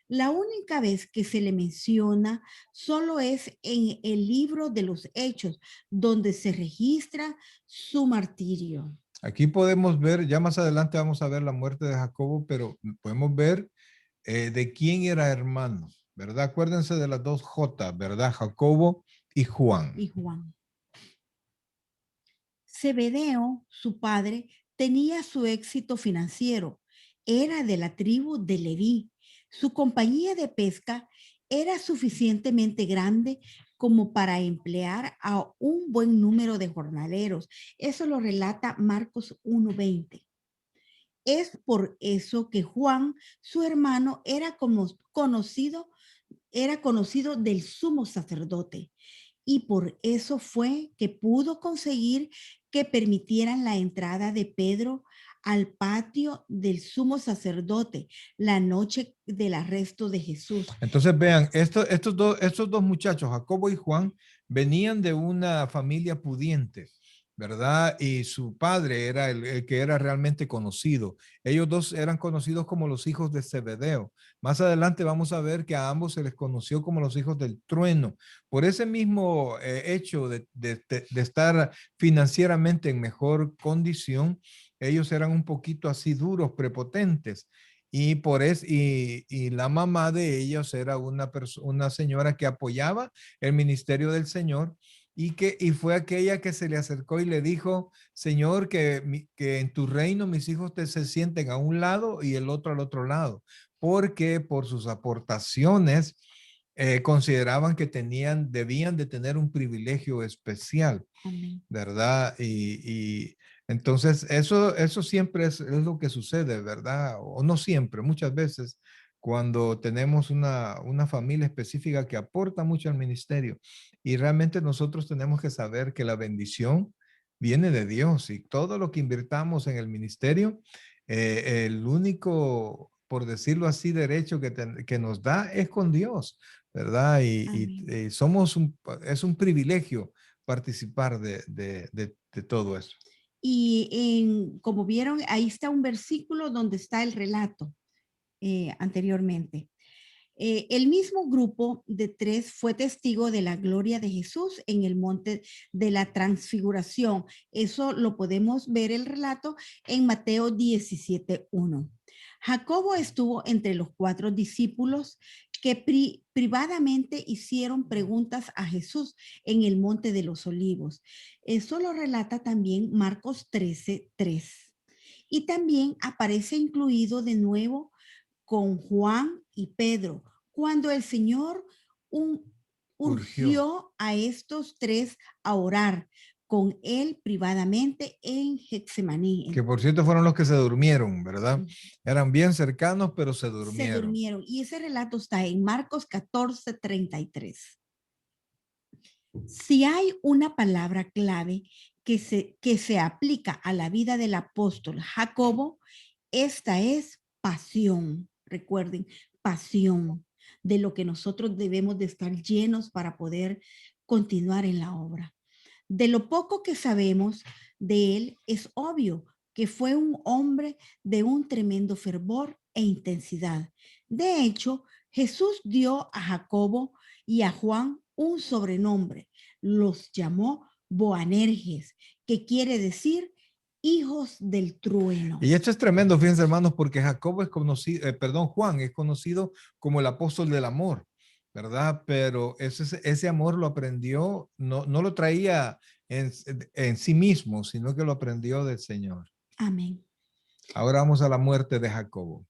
La única vez que se le menciona solo es en el libro de los Hechos, donde se registra su martirio. Aquí podemos ver, ya más adelante vamos a ver la muerte de Jacobo, pero podemos ver de quién era hermano, ¿verdad? Acuérdense de las dos J, ¿verdad? Jacobo y Juan. Y Juan. Zebedeo, su padre, tenía su éxito financiero. Era de la tribu de Leví. Su compañía de pesca era suficientemente grande como para emplear a un buen número de jornaleros. Eso lo relata Marcos 1:20. Es por eso que Juan, su hermano, era conocido del sumo sacerdote. Y por eso fue que pudo conseguir que permitieran la entrada de Pedro al patio del sumo sacerdote la noche del arresto de Jesús. Entonces vean, estos dos muchachos, Jacobo y Juan, venían de una familia pudiente, ¿verdad? Y su padre era el que era realmente conocido. Ellos dos eran conocidos como los hijos de Zebedeo. Más adelante vamos a ver que a ambos se les conoció como los hijos del trueno. Por ese mismo hecho de estar financieramente en mejor condición, ellos eran un poquito así duros, prepotentes. Y por eso, y la mamá de ellos era una señora que apoyaba el ministerio del Señor y fue aquella que se le acercó y le dijo, Señor, que en tu reino mis hijos se sienten a un lado y el otro al otro lado, porque por sus aportaciones consideraban que debían de tener un privilegio especial, Amén. ¿verdad? Y entonces eso siempre es lo que sucede, ¿verdad? O no siempre, muchas veces cuando tenemos una familia específica que aporta mucho al ministerio y realmente nosotros tenemos que saber que la bendición viene de Dios y todo lo que invirtamos en el ministerio, el único, por decirlo así, derecho que nos da es con Dios, ¿verdad? Y es un privilegio participar de todo eso. Y como vieron, ahí está un versículo donde está el relato anteriormente. El mismo grupo de 3 fue testigo de la gloria de Jesús en el monte de la transfiguración. Eso lo podemos ver el relato en Mateo 17:1. Jacobo estuvo entre los 4 discípulos que privadamente hicieron preguntas a Jesús en el monte de los olivos. Eso lo relata también Marcos 13:3. Y también aparece incluido de nuevo con Juan y Pedro, cuando el Señor urgió a estos 3 a orar con él privadamente en Getsemaní. Que por cierto fueron los que se durmieron, ¿verdad? Eran bien cercanos, pero se durmieron. Se durmieron. Y ese relato está en Marcos 14:33. Si hay una palabra clave que se aplica a la vida del apóstol Jacobo, esta es pasión. Recuerden, pasión, de lo que nosotros debemos de estar llenos para poder continuar en la obra. De lo poco que sabemos de él, es obvio que fue un hombre de un tremendo fervor e intensidad. De hecho, Jesús dio a Jacobo y a Juan un sobrenombre. Los llamó Boanerges, que quiere decir hijos del trueno. Y esto es tremendo, fíjense hermanos, porque Jacobo es conocido, Juan es conocido como el apóstol del amor, ¿verdad? Pero ese amor lo aprendió, no lo traía en sí mismo, sino que lo aprendió del Señor. Amén. Ahora vamos a la muerte de Jacobo.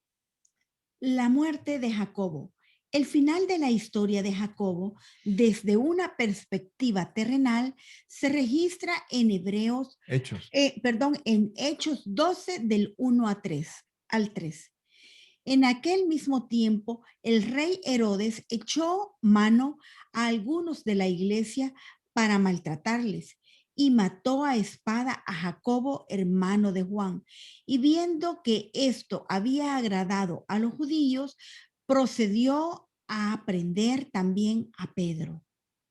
La muerte de Jacobo. El final de la historia de Jacobo, desde una perspectiva terrenal, se registra en en Hechos 12 del 1 al 3. En aquel mismo tiempo, el rey Herodes echó mano a algunos de la iglesia para maltratarles y mató a espada a Jacobo, hermano de Juan. Y viendo que esto había agradado a los judíos, procedió a prender también a Pedro.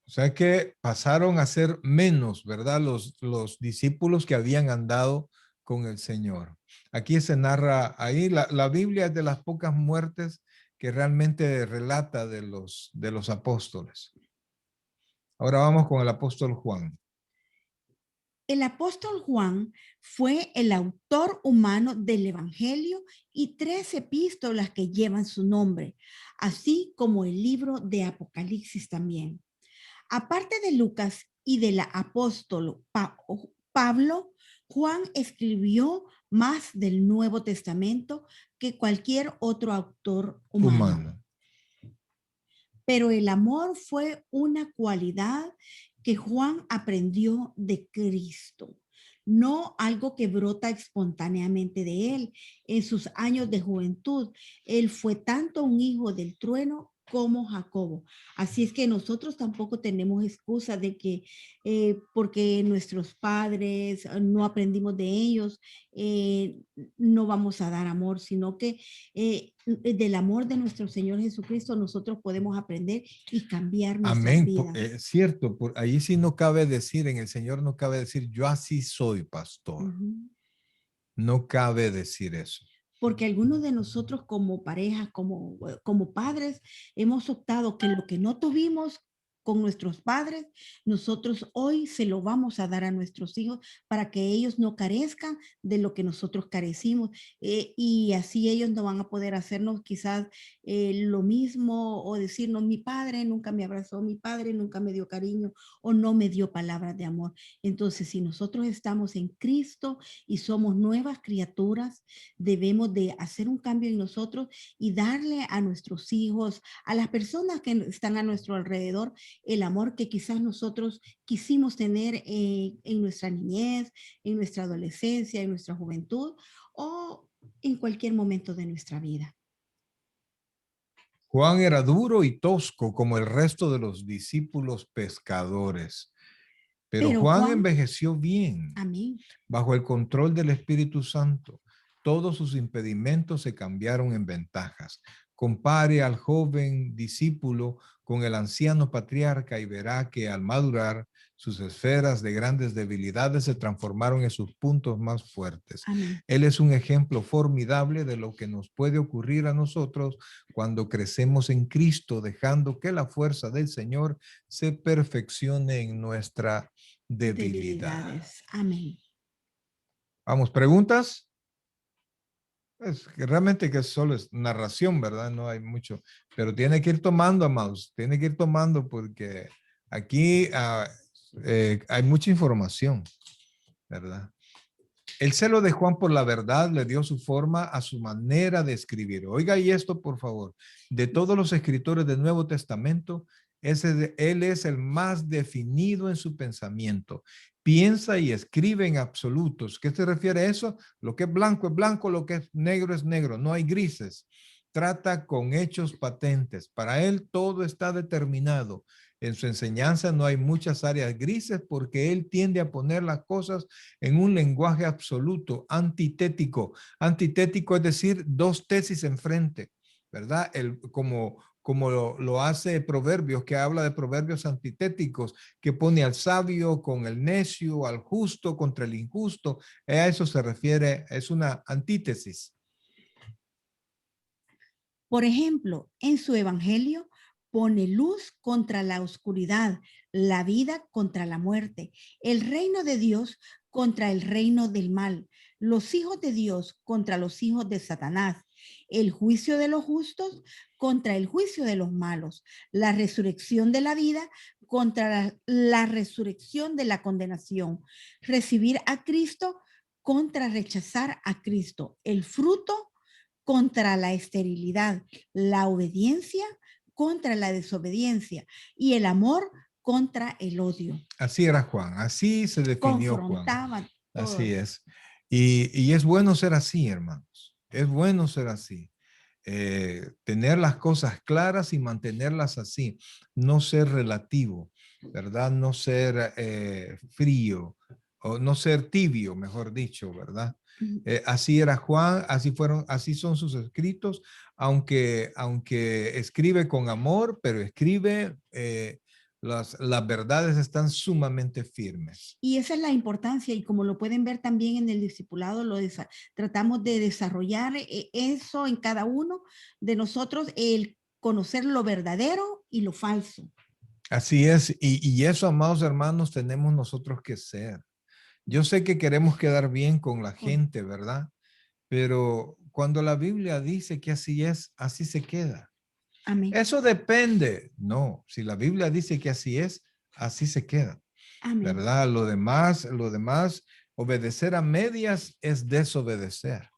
O sea que pasaron a ser menos, ¿verdad? Los discípulos que habían andado con el Señor. Aquí se narra, ahí la Biblia es de las pocas muertes que realmente relata de los apóstoles. Ahora vamos con el apóstol Juan. El apóstol Juan fue el autor humano del Evangelio y 3 epístolas que llevan su nombre, así como el libro de Apocalipsis también. Aparte de Lucas y del apóstol Pablo, Juan escribió más del Nuevo Testamento que cualquier otro autor humano. Pero el amor fue una cualidad que Juan aprendió de Cristo, no algo que brota espontáneamente de él. En sus años de juventud, él fue tanto un hijo del trueno como Jacobo. Así es que nosotros tampoco tenemos excusa de que porque nuestros padres no aprendimos de ellos, no vamos a dar amor, sino que del amor de nuestro Señor Jesucristo nosotros podemos aprender y cambiar nuestras Amén. vidas. Es cierto, por ahí sí no cabe decir, en el Señor no cabe decir, yo así soy, pastor. No cabe decir eso. Porque algunos de nosotros como parejas, como padres, hemos optado que lo que no tuvimos con nuestros padres, nosotros hoy se lo vamos a dar a nuestros hijos para que ellos no carezcan de lo que nosotros carecimos, y así ellos no van a poder hacernos quizás lo mismo o decirnos, mi padre nunca me abrazó, mi padre nunca me dio cariño o no me dio palabras de amor. Entonces, si nosotros estamos en Cristo y somos nuevas criaturas, debemos de hacer un cambio en nosotros y darle a nuestros hijos, a las personas que están a nuestro alrededor, el amor que quizás nosotros quisimos tener en nuestra niñez, en nuestra adolescencia, en nuestra juventud o en cualquier momento de nuestra vida. Juan era duro y tosco como el resto de los discípulos pescadores, pero Juan envejeció bien. Amén. Bajo el control del Espíritu Santo. Todos sus impedimentos se cambiaron en ventajas. Compare al joven discípulo con el anciano patriarca y verá que al madurar, sus esferas de grandes debilidades se transformaron en sus puntos más fuertes. Amén. Él es un ejemplo formidable de lo que nos puede ocurrir a nosotros cuando crecemos en Cristo, dejando que la fuerza del Señor se perfeccione en nuestra debilidad. Amén. Vamos, ¿preguntas? Es que realmente que solo es narración, ¿verdad? No hay mucho, pero tiene que ir tomando, amados, tiene que ir tomando porque aquí hay mucha información, ¿verdad? El celo de Juan por la verdad le dio su forma a su manera de escribir. Oiga, y esto, por favor, de todos los escritores del Nuevo Testamento, él es el más definido en su pensamiento. Piensa y escribe en absolutos. ¿Qué se refiere a eso? Lo que es blanco, lo que es negro. No hay grises. Trata con hechos patentes. Para él todo está determinado. En su enseñanza no hay muchas áreas grises porque él tiende a poner las cosas en un lenguaje absoluto, antitético. Antitético es decir, dos tesis enfrente, ¿verdad? Como lo hace Proverbios, que habla de proverbios antitéticos, que pone al sabio con el necio, al justo contra el injusto. A eso se refiere, es una antítesis. Por ejemplo, en su evangelio pone luz contra la oscuridad, la vida contra la muerte, el reino de Dios contra el reino del mal, los hijos de Dios contra los hijos de Satanás, el juicio de los justos contra el juicio de los malos, la resurrección de la vida contra la resurrección de la condenación, recibir a Cristo contra rechazar a Cristo, el fruto contra la esterilidad, la obediencia contra la desobediencia y el amor contra el odio. Así era Juan, así se definió Juan. Así es. Y es bueno ser así, hermanos. Es bueno ser así. Tener las cosas claras y mantenerlas así. No ser relativo. ¿verdad? No ser frío o no ser tibio, mejor dicho, ¿verdad? Así era Juan, así son sus escritos, aunque escribe con amor, pero escribe, las verdades están sumamente firmes. Y esa es la importancia, y como lo pueden ver también en el discipulado, tratamos de desarrollar eso en cada uno de nosotros, el conocer lo verdadero y lo falso. Así es, y eso, amados hermanos, tenemos nosotros que ser. Yo sé que queremos quedar bien con la gente, ¿verdad? Pero cuando la Biblia dice que así es, así se queda. Amén. Eso depende. No, si la Biblia dice que así es, así se queda. Amén. ¿Verdad? Lo demás, obedecer a medias es desobedecer.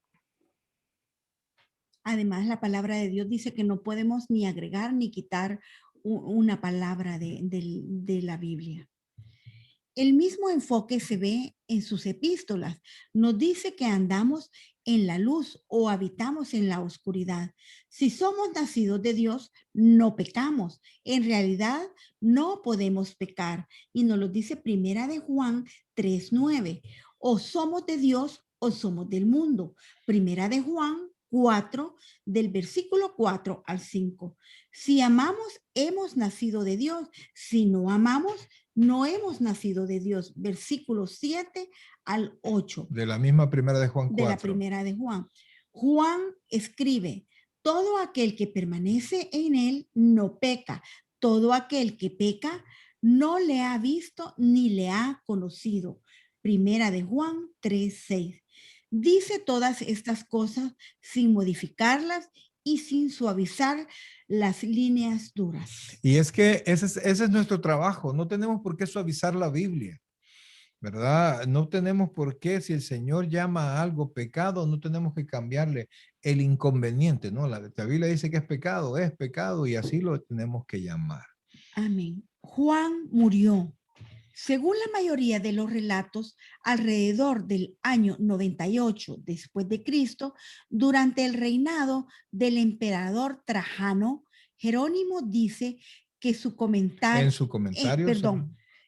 Además, la palabra de Dios dice que no podemos ni agregar ni quitar una palabra de la Biblia. El mismo enfoque se ve en sus epístolas. Nos dice que andamos en la luz o habitamos en la oscuridad. Si somos nacidos de Dios, no pecamos. En realidad, no podemos pecar. Y nos lo dice Primera de Juan 3:9. O somos de Dios o somos del mundo. Primera de Juan 4, del versículo 4 al 5. Si amamos, hemos nacido de Dios. Si no amamos, no hemos nacido de Dios. Versículo 7 al 8. De la misma Primera de Juan 4. De la Primera de Juan. Juan escribe, todo aquel que permanece en él no peca. Todo aquel que peca no le ha visto ni le ha conocido. Primera de Juan 3:6. Dice todas estas cosas sin modificarlas y sin suavizar las líneas duras. Y es que ese es nuestro trabajo. No tenemos por qué suavizar la Biblia, ¿verdad? No tenemos por qué, si el Señor llama a algo pecado, no tenemos que cambiarle el inconveniente, ¿no? La Biblia dice que es pecado y así lo tenemos que llamar. Amén. Juan murió. Según la mayoría de los relatos, alrededor del año 98 después de Cristo, durante el reinado del emperador Trajano, Jerónimo dice que su comentario, en su comentario,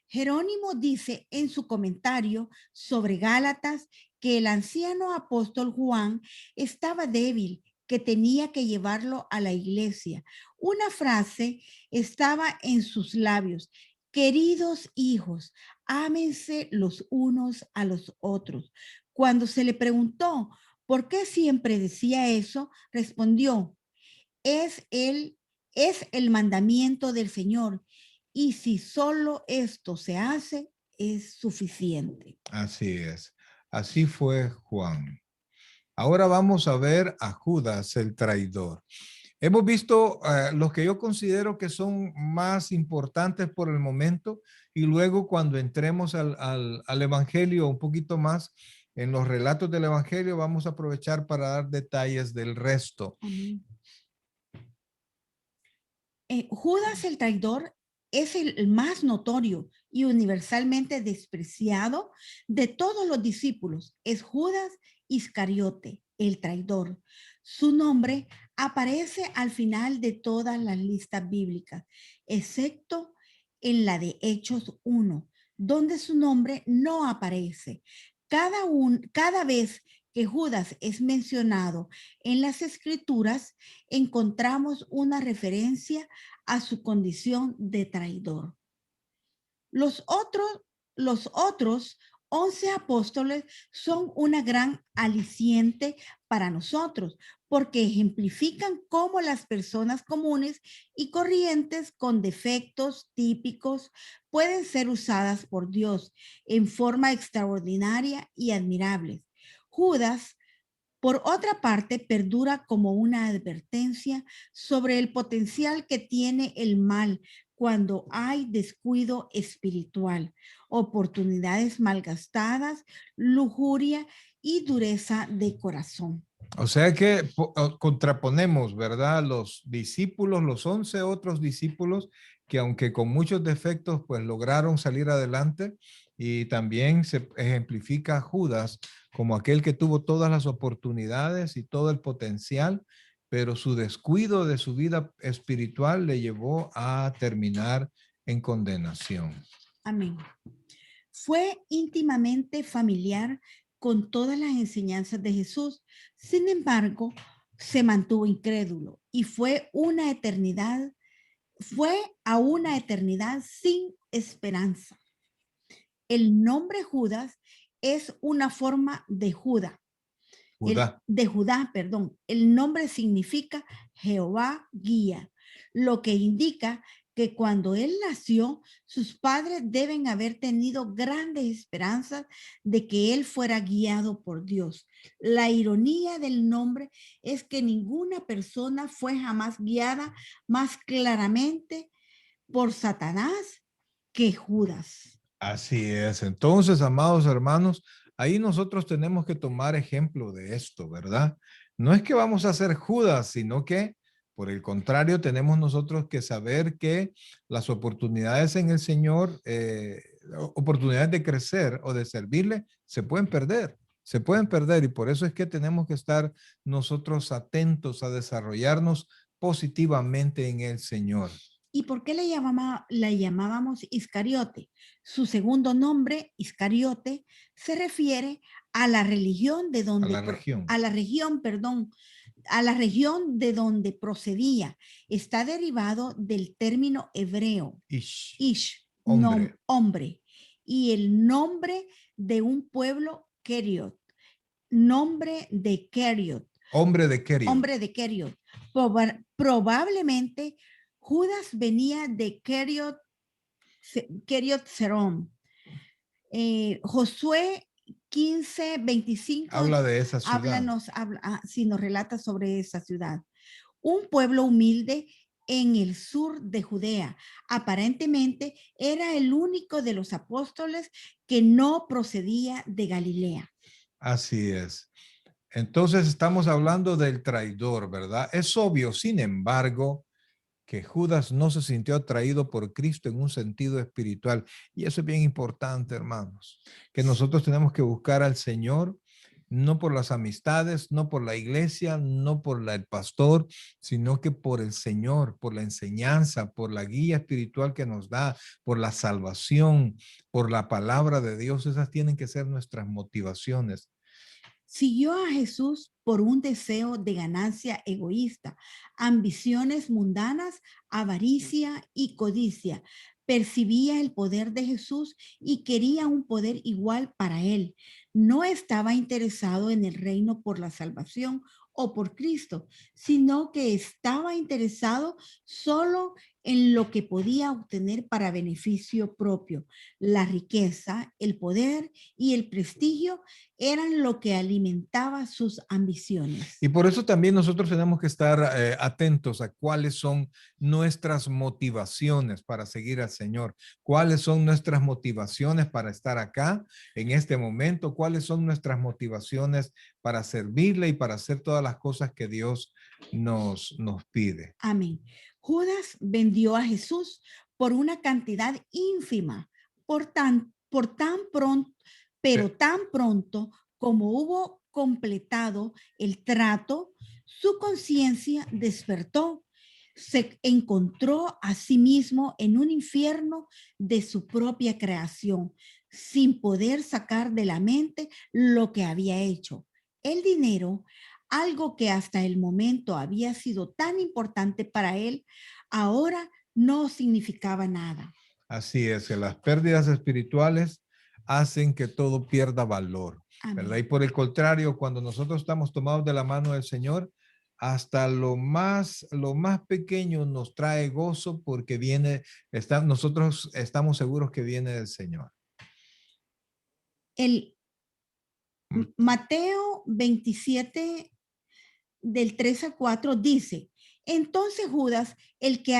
Jerónimo dice en su comentario sobre Gálatas que el anciano apóstol Juan estaba débil, que tenía que llevarlo a la iglesia. Una frase estaba en sus labios: queridos hijos, ámense los unos a los otros. Cuando se le preguntó por qué siempre decía eso, respondió, es el mandamiento del Señor, y si solo esto se hace, es suficiente. Así es. Así fue Juan. Ahora vamos a ver a Judas, el traidor. Hemos visto los que yo considero que son más importantes por el momento, y luego cuando entremos al Evangelio un poquito más, en los relatos del Evangelio, vamos a aprovechar para dar detalles del resto. Judas el traidor es el más notorio y universalmente despreciado de todos los discípulos. Es Judas Iscariote, el traidor. Su nombre aparece al final de todas las listas bíblicas, excepto en la de Hechos 1, donde su nombre no aparece. Cada vez que Judas es mencionado en las Escrituras, encontramos una referencia a su condición de traidor. Los otros 11 apóstoles son una gran aliciente para nosotros, porque ejemplifican cómo las personas comunes y corrientes con defectos típicos pueden ser usadas por Dios en forma extraordinaria y admirable. Judas, por otra parte, perdura como una advertencia sobre el potencial que tiene el mal cuando hay descuido espiritual, oportunidades malgastadas, lujuria y dureza de corazón. O sea que contraponemos, ¿verdad? Los discípulos, los 11 otros discípulos que aunque con muchos defectos, pues lograron salir adelante, y también se ejemplifica a Judas como aquel que tuvo todas las oportunidades y todo el potencial, pero su descuido de su vida espiritual le llevó a terminar en condenación. Amén. Fue íntimamente familiar con todas las enseñanzas de Jesús. Sin embargo, se mantuvo incrédulo y fue a una eternidad sin esperanza. El nombre Judas es una forma de Judá. El nombre significa Jehová guía, lo que indica que cuando él nació, sus padres deben haber tenido grandes esperanzas de que él fuera guiado por Dios. La ironía del nombre es que ninguna persona fue jamás guiada más claramente por Satanás que Judas. Así es. Entonces, amados hermanos, ahí nosotros tenemos que tomar ejemplo de esto, ¿verdad? No es que vamos a ser Judas, sino que, por el contrario, tenemos nosotros que saber que las oportunidades en el Señor, oportunidades de crecer o de servirle, se pueden perder. Se pueden perder y por eso es que tenemos que estar nosotros atentos a desarrollarnos positivamente en el Señor. ¿Y por qué le llamábamos Iscariote? Su segundo nombre, Iscariote, se refiere a la religión de donde a la región de donde procedía. Está derivado del término hebreo Ish, hombre, y el nombre de un pueblo Keriot, nombre de Keriot. Hombre de Keriot. Hombre de Keriot. Probablemente Judas venía de Keriot Serón. Josué 15:25 habla de esa ciudad. Si nos relata sobre esa ciudad. Un pueblo humilde en el sur de Judea. Aparentemente era el único de los apóstoles que no procedía de Galilea. Así es. Entonces estamos hablando del traidor, ¿verdad? Es obvio, sin embargo, que Judas no se sintió atraído por Cristo en un sentido espiritual. Y eso es bien importante, hermanos, que nosotros tenemos que buscar al Señor, no por las amistades, no por la iglesia, no por el pastor, sino que por el Señor, por la enseñanza, por la guía espiritual que nos da, por la salvación, por la palabra de Dios. Esas tienen que ser nuestras motivaciones. Siguió a Jesús por un deseo de ganancia egoísta, ambiciones mundanas, avaricia y codicia. Percibía el poder de Jesús y quería un poder igual para él. No estaba interesado en el reino por la salvación o por Cristo, sino que estaba interesado solo en lo que podía obtener para beneficio propio. La riqueza, el poder y el prestigio eran lo que alimentaba sus ambiciones. Y por eso también nosotros tenemos que estar atentos a cuáles son nuestras motivaciones para seguir al Señor, cuáles son nuestras motivaciones para estar acá en este momento, cuáles son nuestras motivaciones para servirle y para hacer todas las cosas que Dios nos pide. Amén. Judas vendió a Jesús por una cantidad ínfima, tan pronto como hubo completado el trato, su conciencia despertó. Se encontró a sí mismo en un infierno de su propia creación, sin poder sacar de la mente lo que había hecho. El dinero, algo que hasta el momento había sido tan importante para él, ahora no significaba nada. Así es, que las pérdidas espirituales hacen que todo pierda valor, ¿verdad? Y por el contrario, cuando nosotros estamos tomados de la mano del Señor, hasta lo más pequeño nos trae gozo porque nosotros estamos seguros que viene del Señor. Mateo 27, del 3 al 4 dice: entonces Judas, el que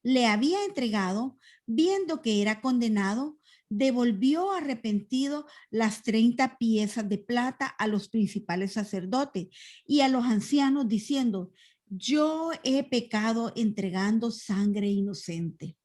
le había entregado, viendo que era condenado, devolvió arrepentido las 30 piezas de plata a los principales sacerdotes y a los ancianos, diciendo: yo he pecado entregando sangre inocente.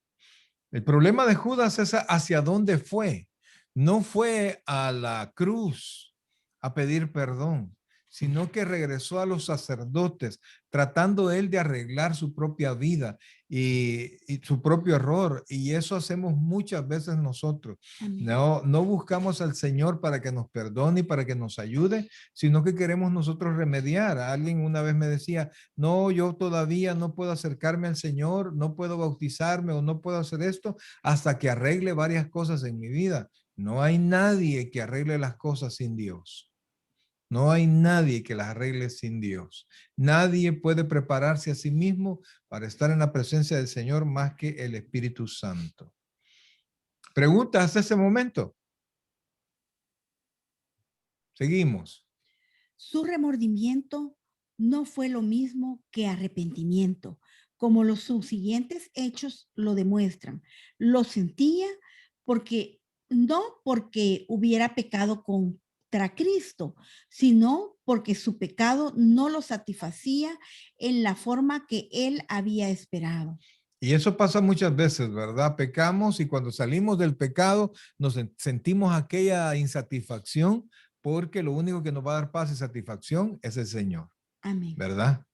El problema de Judas es hacia dónde fue. No fue a la cruz a pedir perdón, sino que regresó a los sacerdotes, tratando él de arreglar su propia vida y su propio error. Y eso hacemos muchas veces nosotros. Amén. No buscamos al Señor para que nos perdone y para que nos ayude, sino que queremos nosotros remediar. Alguien una vez me decía, no, yo todavía no puedo acercarme al Señor, no puedo bautizarme o no puedo hacer esto hasta que arregle varias cosas en mi vida. No hay nadie que arregle las cosas sin Dios. No hay nadie que las arregle sin Dios. Nadie puede prepararse a sí mismo para estar en la presencia del Señor más que el Espíritu Santo. ¿Preguntas hasta ese momento? Seguimos. Su remordimiento no fue lo mismo que arrepentimiento, como los subsiguientes hechos lo demuestran. Lo sentía no porque hubiera pecado contra Cristo, sino porque su pecado no lo satisfacía en la forma que él había esperado. Y eso pasa muchas veces, ¿verdad? Pecamos y cuando salimos del pecado nos sentimos aquella insatisfacción porque lo único que nos va a dar paz y satisfacción es el Señor, Amén. ¿verdad?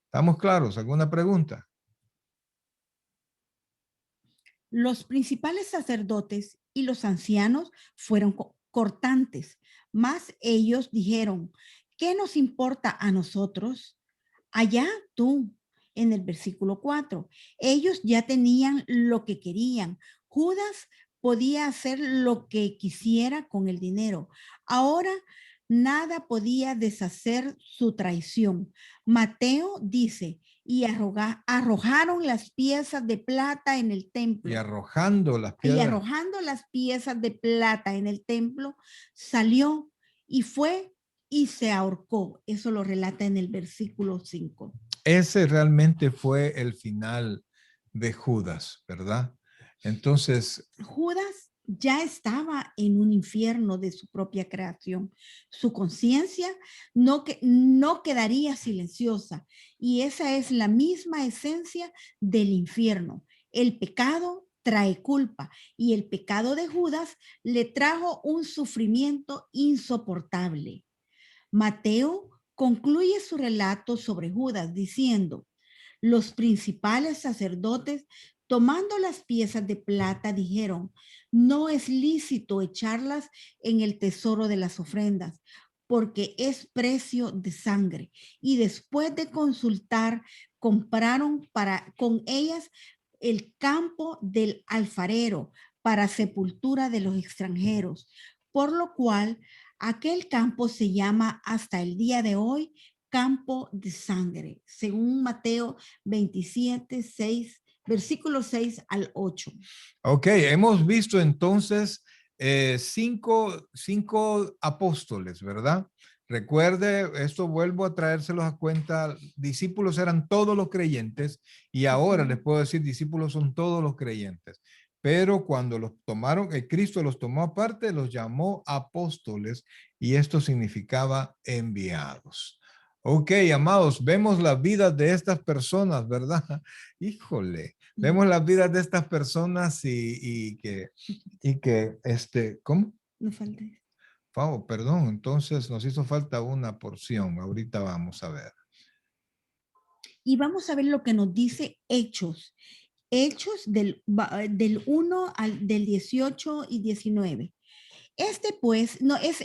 ¿Estamos claros? ¿Alguna pregunta? Los principales sacerdotes y los ancianos fueron cortantes, mas ellos dijeron, ¿qué nos importa a nosotros? Allá tú, en el versículo 4, ellos ya tenían lo que querían. Judas podía hacer lo que quisiera con el dinero. Ahora nada podía deshacer su traición. Mateo dice, y arrojaron las piezas de plata en el templo. Y arrojando las Y piedras. arrojando las piezas de plata en el templo, salió y fue y se ahorcó. Eso lo relata en el versículo 5. Ese realmente fue el final de Judas, ¿verdad? Entonces, Judas ya estaba en un infierno de su propia creación. Su conciencia no quedaría silenciosa. Y esa es la misma esencia del infierno. El pecado trae culpa y el pecado de Judas le trajo un sufrimiento insoportable. Mateo concluye su relato sobre Judas diciendo, los principales sacerdotes, tomando las piezas de plata, dijeron, no es lícito echarlas en el tesoro de las ofrendas, porque es precio de sangre. Y después de consultar, compraron con ellas el campo del alfarero para sepultura de los extranjeros, por lo cual aquel campo se llama hasta el día de hoy campo de sangre, según Mateo 27, 6, versículo 6 al 8. ok, hemos visto entonces cinco apóstoles, ¿verdad? Recuerde, esto vuelvo a traérselos a cuenta, discípulos eran todos los creyentes y ahora les puedo decir, discípulos son todos los creyentes. Pero cuando los tomaron, Cristo los tomó aparte, los llamó apóstoles y esto significaba enviados. Ok, amados, vemos las vidas de estas personas, ¿verdad? Híjole, vemos las vidas de estas personas y que, ¿cómo? No falta. Perdón, entonces nos hizo falta una porción, ahorita vamos a ver. Y vamos a ver lo que nos dice Hechos. Hechos del 1 del 18 y 19.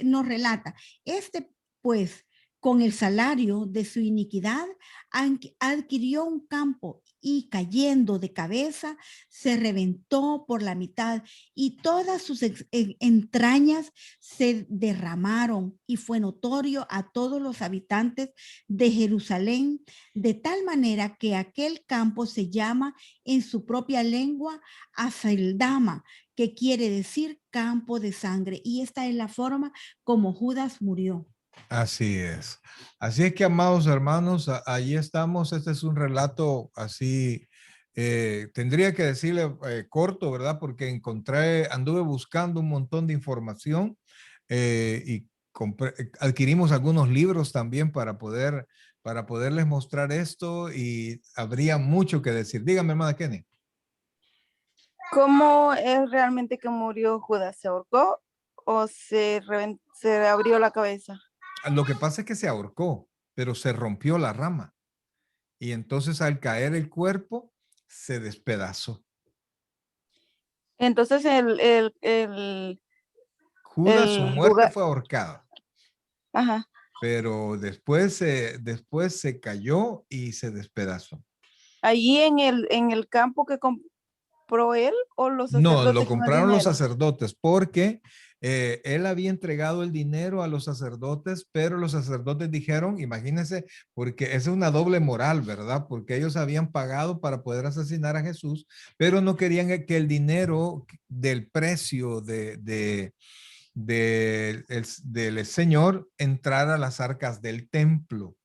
Nos relata, pues, con el salario de su iniquidad, adquirió un campo y cayendo de cabeza, se reventó por la mitad y todas sus entrañas se derramaron y fue notorio a todos los habitantes de Jerusalén, de tal manera que aquel campo se llama en su propia lengua Aceldama, que quiere decir campo de sangre. Y esta es la forma como Judas murió. Así es. Así es que, amados hermanos, allí estamos. Este es un relato así, tendría que decirle corto, ¿verdad? Porque anduve buscando un montón de información y adquirimos algunos libros también para poderles mostrar esto y habría mucho que decir. Dígame, hermana Kenny. ¿Cómo es realmente que murió Judas? ¿Se ahorcó o se abrió la cabeza? Lo que pasa es que se ahorcó, pero se rompió la rama. Y entonces al caer el cuerpo, se despedazó. Entonces Judas, su el muerte lugar, fue ahorcada, ajá, pero después se cayó y se despedazó. allí en el campo que compró él o los No, lo sacerdotes con el compraron los dinero. sacerdotes porque él había entregado el dinero a los sacerdotes, pero los sacerdotes dijeron, imagínense, porque esa es una doble moral, ¿verdad? Porque ellos habían pagado para poder asesinar a Jesús, pero no querían que el dinero del precio del Señor entrara a las arcas del templo,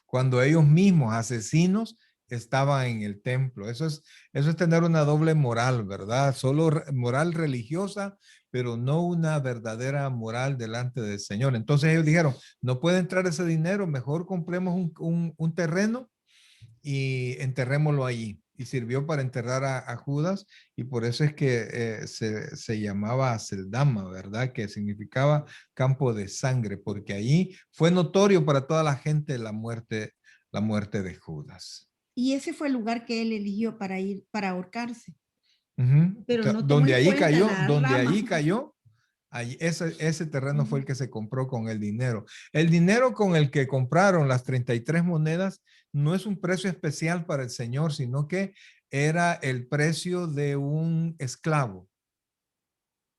cuando ellos mismos, asesinos, estaban en el templo. Eso es tener una doble moral, ¿verdad? Solo moral religiosa, pero no una verdadera moral delante del Señor. Entonces ellos dijeron, no puede entrar ese dinero, mejor compremos un terreno y enterrémoslo allí. Y sirvió para enterrar a Judas, y por eso es que se llamaba Aceldama, ¿verdad? Que significaba campo de sangre, porque allí fue notorio para toda la gente la muerte de Judas. Y ese fue el lugar que él eligió para ir, para ahorcarse. Ujú. Pero no tomó Donde en allí cuenta cayó, la donde rama. allí cayó, ese terreno fue el que se compró con el dinero. El dinero con el que compraron las 33 monedas no es un precio especial para el Señor, sino que era el precio de un esclavo,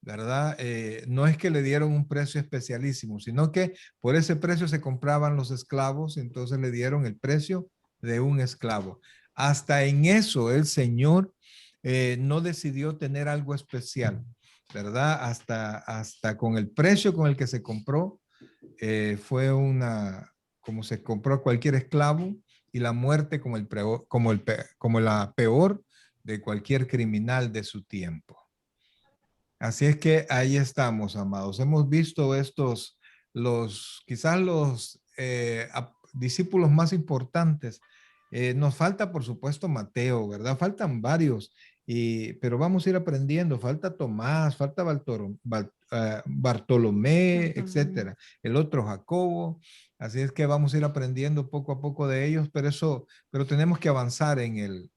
¿verdad? No es que le dieron un precio especialísimo, sino que por ese precio se compraban los esclavos, entonces le dieron el precio de un esclavo. Hasta en eso el Señor no decidió tener algo especial, ¿verdad? Hasta con el precio con el que se compró, fue como se compró cualquier esclavo, y la muerte como la peor de cualquier criminal de su tiempo. Así es que ahí estamos, amados. Hemos visto quizás los discípulos más importantes. Nos falta, por supuesto, Mateo, ¿verdad? Faltan varios, pero vamos a ir aprendiendo. Falta Tomás, falta Bartolomé, etcétera. El otro Jacobo. Así es que vamos a ir aprendiendo poco a poco de ellos, pero tenemos que avanzar en el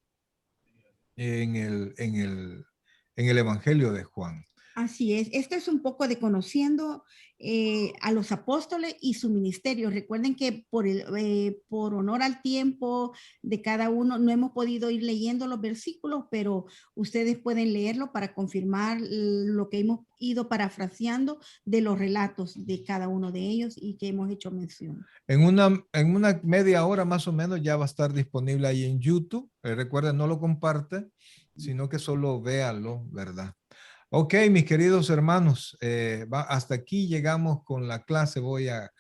Evangelio de Juan. Así es. Esto es un poco de conociendo a los apóstoles y su ministerio. Recuerden que por honor al tiempo de cada uno, no hemos podido ir leyendo los versículos, pero ustedes pueden leerlo para confirmar lo que hemos ido parafraseando de los relatos de cada uno de ellos y que hemos hecho mención. En una media hora más o menos ya va a estar disponible ahí en YouTube. Recuerden, no lo comparte, sino que solo véalo, ¿verdad? Ok, mis queridos hermanos, hasta aquí llegamos con la clase. Voy a